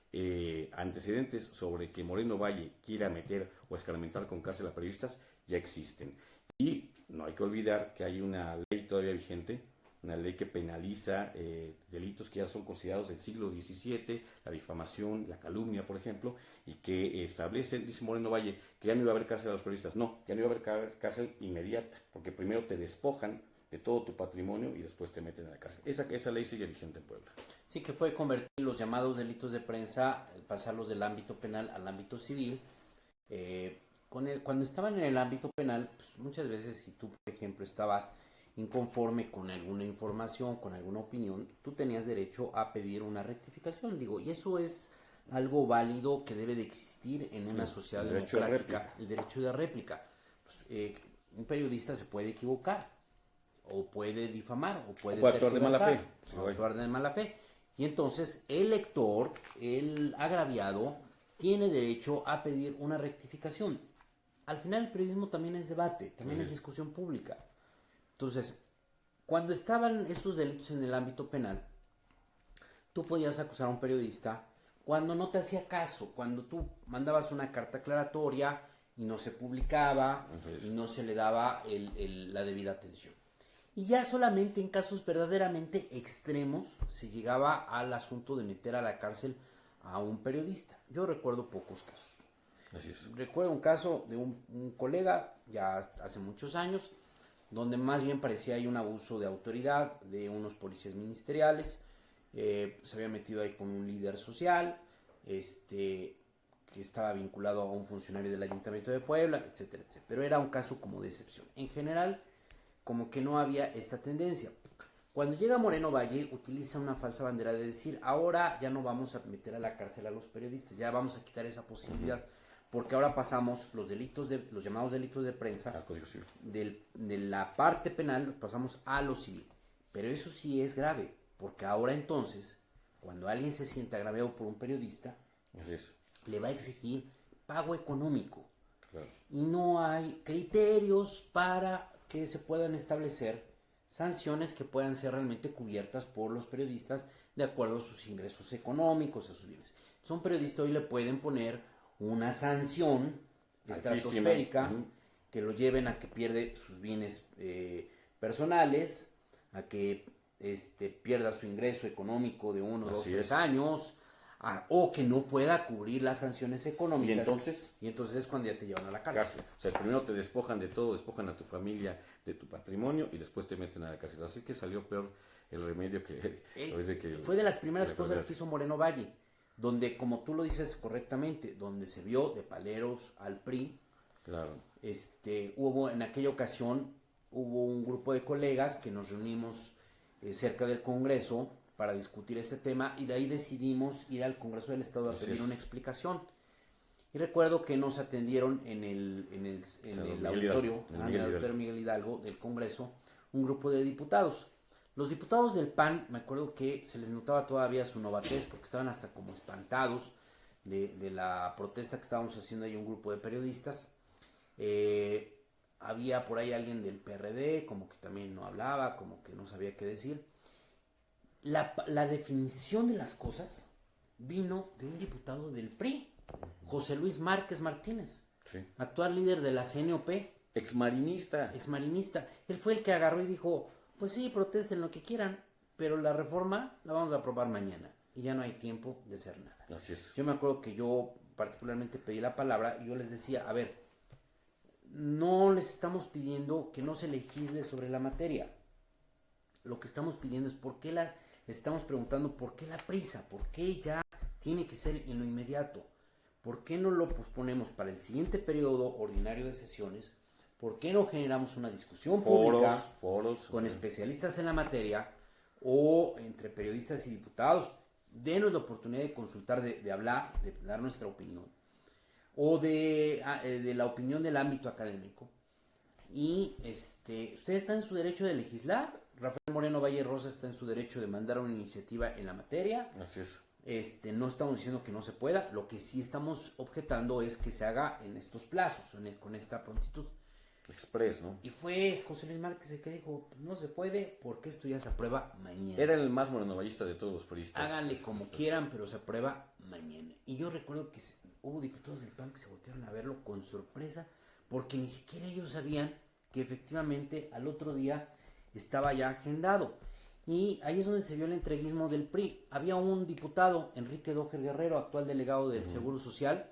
antecedentes sobre que Moreno Valle quiera meter o escarmentar con cárcel a periodistas ya existen. Y no hay que olvidar que hay una ley todavía vigente, una ley que penaliza delitos que ya son considerados del siglo XVII, la difamación, la calumnia, por ejemplo, y que establece, dice Moreno Valle, que ya no iba a haber cárcel a los periodistas. No, ya no iba a haber cárcel inmediata, porque primero te despojan de todo tu patrimonio y después te meten a la cárcel. Esa ley sigue vigente en Puebla. Sí, que fue convertir los llamados delitos de prensa, pasarlos del ámbito penal al ámbito civil. Cuando estaban en el ámbito penal, pues muchas veces si tú, por ejemplo, estabas inconforme con alguna información, con alguna opinión, tú tenías derecho a pedir una rectificación, digo, y eso es algo válido que debe de existir en una sociedad democrática, el derecho de réplica. Pues, un periodista se puede equivocar, o puede difamar, o puede actuar de mala fe. O actuar de mala fe. Y entonces el lector, el agraviado, tiene derecho a pedir una rectificación. Al final el periodismo también es debate, también es discusión pública. Entonces, cuando estaban esos delitos en el ámbito penal, tú podías acusar a un periodista cuando no te hacía caso, cuando tú mandabas una carta aclaratoria y no se publicaba y no se le daba la debida atención. Y ya solamente en casos verdaderamente extremos se llegaba al asunto de meter a la cárcel a un periodista. Yo recuerdo pocos casos. Así es. Recuerdo un caso de un colega, ya hace muchos años, donde más bien parecía ahí un abuso de autoridad de unos policías ministeriales. Se había metido ahí con un líder social, que estaba vinculado a un funcionario del Ayuntamiento de Puebla, etcétera, etcétera. Pero era un caso como de excepción. En general, como que no había esta tendencia. Cuando llega Moreno Valle, utiliza una falsa bandera de decir, ahora ya no vamos a meter a la cárcel a los periodistas, ya vamos a quitar esa posibilidad, porque ahora pasamos los llamados delitos de prensa, de la parte penal, pasamos a lo civil. Pero eso sí es grave, porque ahora entonces, cuando alguien se siente agraviado por un periodista, le va a exigir pago económico. Claro. Y no hay criterios para que se puedan establecer sanciones que puedan ser realmente cubiertas por los periodistas de acuerdo a sus ingresos económicos, a sus bienes. Entonces, a un periodista hoy le pueden poner una sanción estratosférica que lo lleven a que pierde sus bienes personales, a que pierda su ingreso económico de 1, 2, 3 años, o que no pueda cubrir las sanciones económicas. Y entonces es cuando ya te llevan a la cárcel. O sea, primero te despojan de todo, despojan a tu familia de tu patrimonio y después te meten a la cárcel. Así que salió peor el remedio que fue de las primeras cosas que hizo Moreno Valle, donde, como tú lo dices correctamente, donde se vio de paleros al PRI. Claro. Hubo en aquella ocasión un grupo de colegas que nos reunimos cerca del Congreso para discutir este tema, y de ahí decidimos ir al Congreso del Estado a pedir una explicación. Y recuerdo que nos atendieron en el auditorio Miguel Hidalgo del Congreso, un grupo de diputados. Los diputados del PAN, me acuerdo que se les notaba todavía su novatez, porque estaban hasta como espantados de la protesta que estábamos haciendo ahí un grupo de periodistas. Había por ahí alguien del PRD, como que también no hablaba, como que no sabía qué decir. La definición de las cosas vino de un diputado del PRI, José Luis Márquez Martínez, actual líder de la CNOP. Exmarinista. Él fue el que agarró y dijo, pues sí, protesten lo que quieran, pero la reforma la vamos a aprobar mañana y ya no hay tiempo de hacer nada. Así es. Yo me acuerdo que yo particularmente pedí la palabra y yo les decía, a ver, no les estamos pidiendo que no se legisle sobre la materia. Lo que estamos pidiendo es les estamos preguntando por qué la prisa, por qué ya tiene que ser en lo inmediato, por qué no lo posponemos para el siguiente periodo ordinario de sesiones, por qué no generamos una discusión pública con especialistas en la materia o entre periodistas y diputados. Denos la oportunidad de consultar, de hablar, de dar nuestra opinión o de la opinión del ámbito académico. Y ustedes están en su derecho de legislar. Rafael Moreno Valle Rosa está en su derecho de mandar una iniciativa en la materia. Así es. No estamos diciendo que no se pueda. Lo que sí estamos objetando es que se haga en estos plazos, con esta prontitud. Express, ¿no? Y fue José Luis Márquez el que dijo, no se puede porque esto ya se aprueba mañana. Era el más morenovallista de todos los periodistas. Háganle como quieran, pero se aprueba mañana. Y yo recuerdo que hubo diputados del PAN que se voltearon a verlo con sorpresa porque ni siquiera ellos sabían que efectivamente al otro día estaba ya agendado. Y ahí es donde se vio el entreguismo del PRI. Había un diputado, Enrique Doher Guerrero, actual delegado del Seguro Social,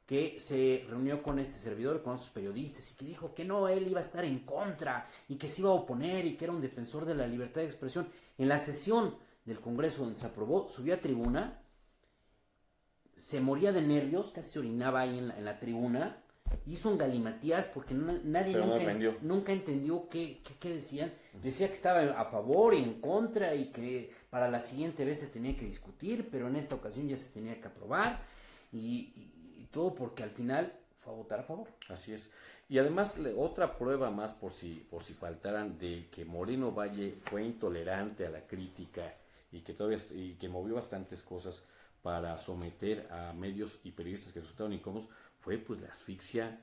que se reunió con este servidor, con otros periodistas, y que dijo que no, él iba a estar en contra, y que se iba a oponer, y que era un defensor de la libertad de expresión. En la sesión del Congreso donde se aprobó, subió a tribuna, se moría de nervios, casi se orinaba ahí en la tribuna, hizo un galimatías porque nadie nunca entendió qué decían. Decía que estaba a favor y en contra y que para la siguiente vez se tenía que discutir, pero en esta ocasión ya se tenía que aprobar y todo porque al final fue a votar a favor. Así es. Y además otra prueba más por si faltaran de que Moreno Valle fue intolerante a la crítica y que movió bastantes cosas para someter a medios y periodistas que resultaron incómodos fue pues la asfixia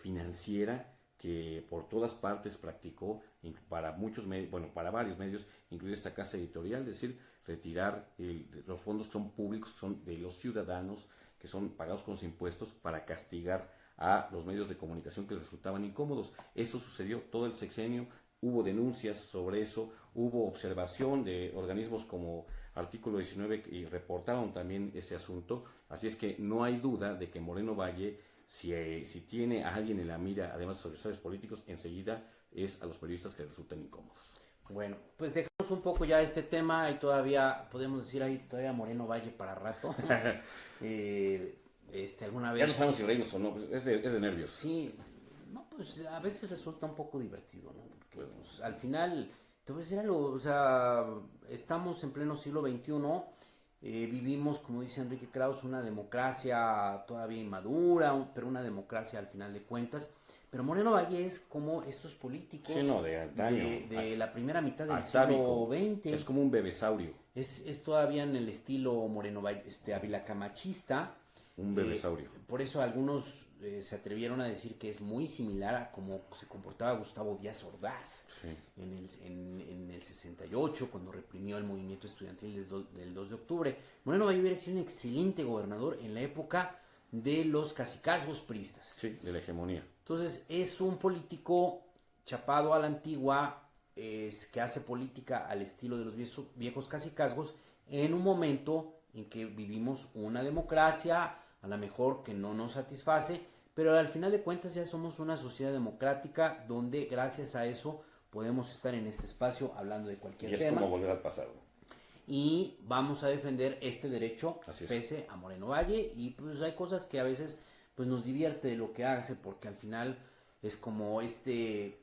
financiera que por todas partes practicó para muchos medios, bueno, para varios medios, incluida esta casa editorial, es decir, retirar los fondos que son públicos, que son de los ciudadanos, que son pagados con los impuestos para castigar a los medios de comunicación que les resultaban incómodos. Eso sucedió todo el sexenio, hubo denuncias sobre eso, hubo observación de organismos como Artículo 19 y reportaron también ese asunto, así es que no hay duda de que Moreno Valle, si tiene a alguien en la mira, además de adversarios políticos, enseguida es a los periodistas que resultan incómodos. Bueno, pues dejamos un poco ya este tema y todavía podemos decir ahí todavía Moreno Valle para rato. Alguna vez. Ya no sabemos si reírnos o no, pues es de nervios. Sí, no, pues a veces resulta un poco divertido, ¿no? Porque pues, al final, te voy a decir algo, o sea, estamos en pleno siglo XXI, vivimos, como dice Enrique Krauss, una democracia todavía inmadura, pero una democracia al final de cuentas. Pero Moreno Valle es como estos políticos de antaño, de la primera mitad del atávico, siglo XX. Es como un bebesaurio. Es todavía en el estilo Moreno Valle, Ávila Camachista. Un bebesaurio. Por eso algunos se atrevieron a decir que es muy similar a cómo se comportaba Gustavo Díaz Ordaz en el 68, cuando reprimió el movimiento estudiantil del 2 de octubre. Moreno Valle hubiera sido un excelente gobernador en la época de los cacicazgos priistas. Sí, de la hegemonía. Entonces es un político chapado a la antigua, que hace política al estilo de los viejos cacicazgos en un momento en que vivimos una democracia, a lo mejor que no nos satisface, pero al final de cuentas ya somos una sociedad democrática donde gracias a eso podemos estar en este espacio hablando de cualquier tema. Y es como volver al pasado. Y vamos a defender este derecho pese a Moreno Valle, y pues hay cosas que a veces pues nos divierte de lo que hace, porque al final es como este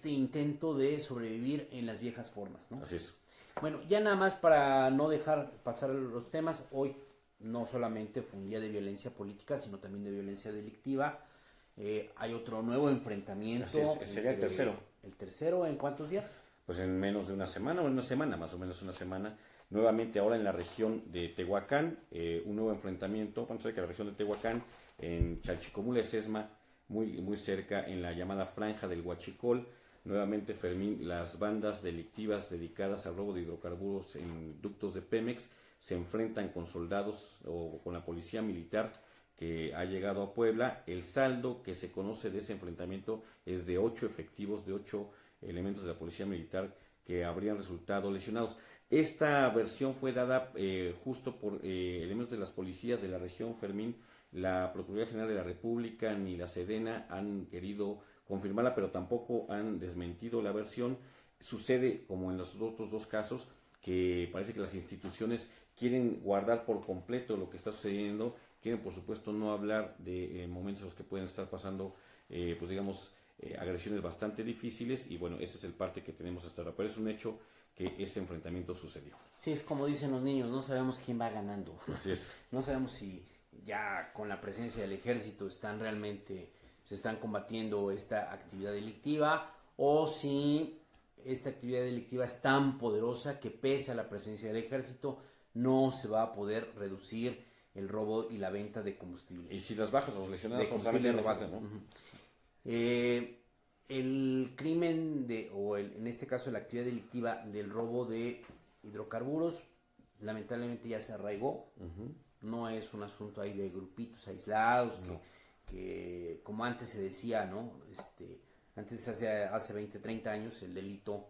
intento de sobrevivir en las viejas formas, ¿no? Así es. Bueno, ya nada más para no dejar pasar los temas, hoy no solamente fue un día de violencia política, sino también de violencia delictiva. Hay otro nuevo enfrentamiento. Así es, sería el tercero. ¿El tercero en cuántos días? Pues en menos de una semana, más o menos una semana. Nuevamente ahora en la región de Tehuacán, un nuevo enfrentamiento, vamos a ver que la región de Tehuacán, en Chalchicomula, Sesma, muy cerca, en la llamada Franja del Huachicol. Nuevamente, Fermín, las bandas delictivas dedicadas al robo de hidrocarburos en ductos de Pemex se enfrentan con soldados o con la policía militar que ha llegado a Puebla. El saldo que se conoce de ese enfrentamiento es de 8 efectivos, de 8 elementos de la policía militar que habrían resultado lesionados. Esta versión fue dada justo por elementos de las policías de la región, Fermín. La Procuraduría General de la República ni la Sedena han querido confirmarla, pero tampoco han desmentido la versión. Sucede, como en los otros dos casos, que parece que las instituciones quieren guardar por completo lo que está sucediendo, quieren por supuesto no hablar de momentos en los que pueden estar pasando, pues digamos, agresiones bastante difíciles, y bueno, ese es el parte que tenemos hasta ahora, pero es un hecho que ese enfrentamiento sucedió. Sí, es como dicen los niños, no sabemos quién va ganando. Así es. No sabemos si ya con la presencia del ejército se están combatiendo esta actividad delictiva, o si esta actividad delictiva es tan poderosa que pese a la presencia del ejército no se va a poder reducir el robo y la venta de combustible. Y si las bajas o los lesionados son solamente robadas, ¿no? El crimen en este caso la actividad delictiva del robo de hidrocarburos lamentablemente ya se arraigó. No es un asunto ahí de grupitos aislados que como antes se decía, ¿no? Antes hace 20, 30 años el delito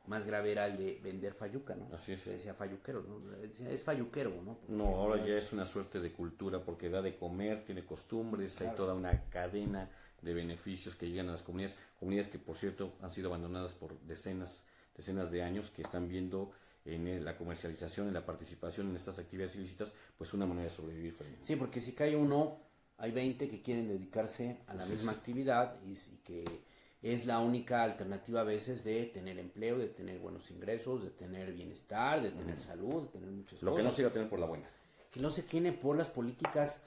más grave era el de vender fayuca, ¿no? Así es. Se decía fayuquero, ¿no? Es fayuquero, ¿no? Porque no, ahora ya es una suerte de cultura porque da de comer, tiene costumbres, claro. Hay toda una cadena de beneficios que llegan a las comunidades que por cierto han sido abandonadas por decenas de años, que están viendo en la comercialización, en la participación en estas actividades ilícitas, pues una manera de sobrevivir. Sí, porque si cae uno, hay 20 que quieren dedicarse a la misma actividad y que es la única alternativa a veces de tener empleo, de tener buenos ingresos, de tener bienestar, de tener salud, de tener muchas cosas. Lo que no se iba a tener por la buena. Que no se tiene por las políticas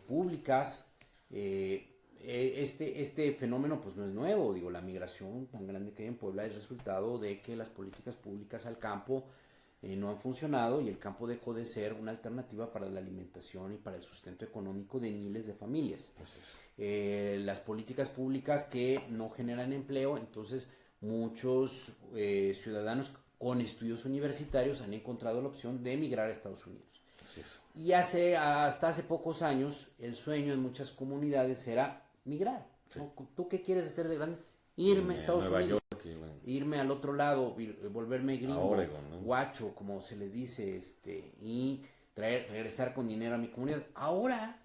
públicas. Este fenómeno pues no es nuevo, digo, la migración tan grande que hay en Puebla es resultado de que las políticas públicas al campo no han funcionado y el campo dejó de ser una alternativa para la alimentación y para el sustento económico de miles de familias. Las políticas públicas que no generan empleo, entonces muchos ciudadanos con estudios universitarios han encontrado la opción de emigrar a Estados Unidos. Y hasta hace pocos años el sueño en muchas comunidades era migrar. ¿No? ¿Tú qué quieres hacer de grande? Irme a Estados Unidos, irme al otro lado, volverme gringo, Oregon, ¿no? guacho, como se les dice, y regresar con dinero a mi comunidad. Ahora,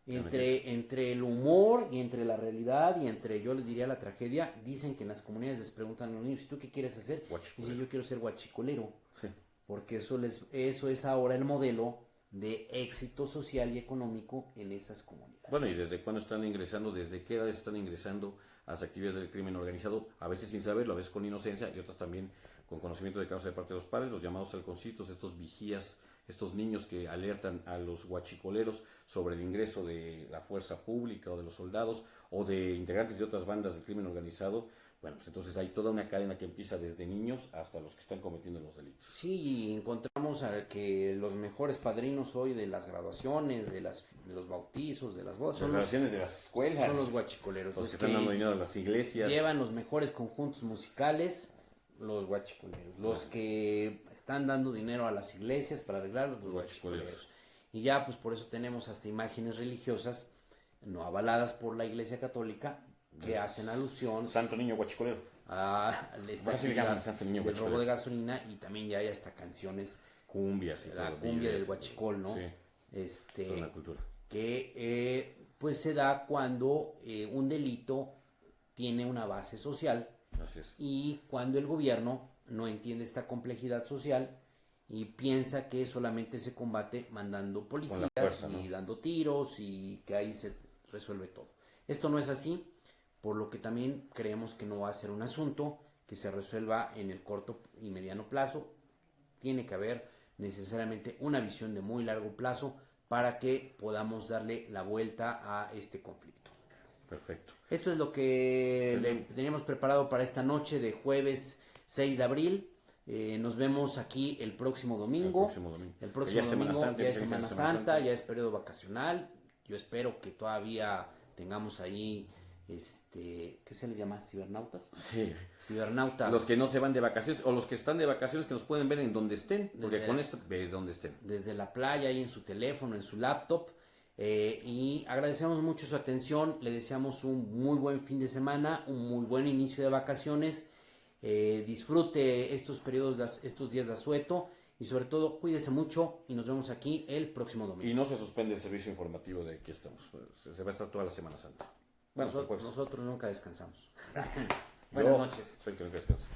entre el humor y entre la realidad y entre, yo les diría, la tragedia, dicen que en las comunidades les preguntan a los niños, ¿y tú qué quieres hacer? Dicen, yo quiero ser guachicolero. Sí. Porque eso es ahora el modelo de éxito social y económico en esas comunidades. Bueno, ¿y desde cuándo están ingresando, desde qué edades están ingresando a las actividades del crimen organizado? A veces sin saberlo, a veces con inocencia y otras también con conocimiento de causa de parte de los padres, los llamados halconcitos, estos vigías, estos niños que alertan a los guachicoleros sobre el ingreso de la fuerza pública o de los soldados o de integrantes de otras bandas del crimen organizado. Bueno, pues entonces hay toda una cadena que empieza desde niños hasta los que están cometiendo los delitos. Sí, y encontramos que los mejores padrinos hoy de las graduaciones, de los bautizos, de las bodas, las graduaciones de las escuelas, son los guachicoleros. Los que están dando dinero a las iglesias. Llevan los mejores conjuntos musicales, los guachicoleros. Los que están dando dinero a las iglesias para arreglarlos, los guachicoleros. Y ya, pues por eso tenemos hasta imágenes religiosas, no avaladas por la Iglesia Católica, que hacen alusión Santo Niño Guachicolero a el robo de gasolina, y también ya hay hasta canciones cumbias y la cumbia del huachicol, ¿no? Sí. Es una cultura que pues se da cuando un delito tiene una base social. Así es. Y cuando el gobierno no entiende esta complejidad social y piensa que solamente se combate mandando policías fuerza, y dando tiros y que ahí se resuelve todo. Esto no es así, por lo que también creemos que no va a ser un asunto que se resuelva en el corto y mediano plazo. Tiene que haber necesariamente una visión de muy largo plazo para que podamos darle la vuelta a este conflicto. Perfecto. Esto es lo que le teníamos preparado para esta noche de jueves 6 de abril. Nos vemos aquí el próximo domingo. El próximo domingo ya es Semana Santa, ya es periodo vacacional. Yo espero que todavía tengamos ahí, ¿qué se les llama? ¿Cibernautas? Sí. Cibernautas. Los que no se van de vacaciones o los que están de vacaciones que nos pueden ver en donde estén, porque con esto ves donde estén. Desde la playa, ahí en su teléfono, en su laptop. Y agradecemos mucho su atención, le deseamos un muy buen fin de semana, un muy buen inicio de vacaciones. disfrute estos periodos, estos días de asueto y sobre todo cuídese mucho y nos vemos aquí el próximo domingo. Y no se suspende el servicio informativo de Aquí Estamos. Se va a estar toda la Semana Santa. Bueno, Nosotros nunca descansamos. Yo Buenas noches. soy el que nunca descansa.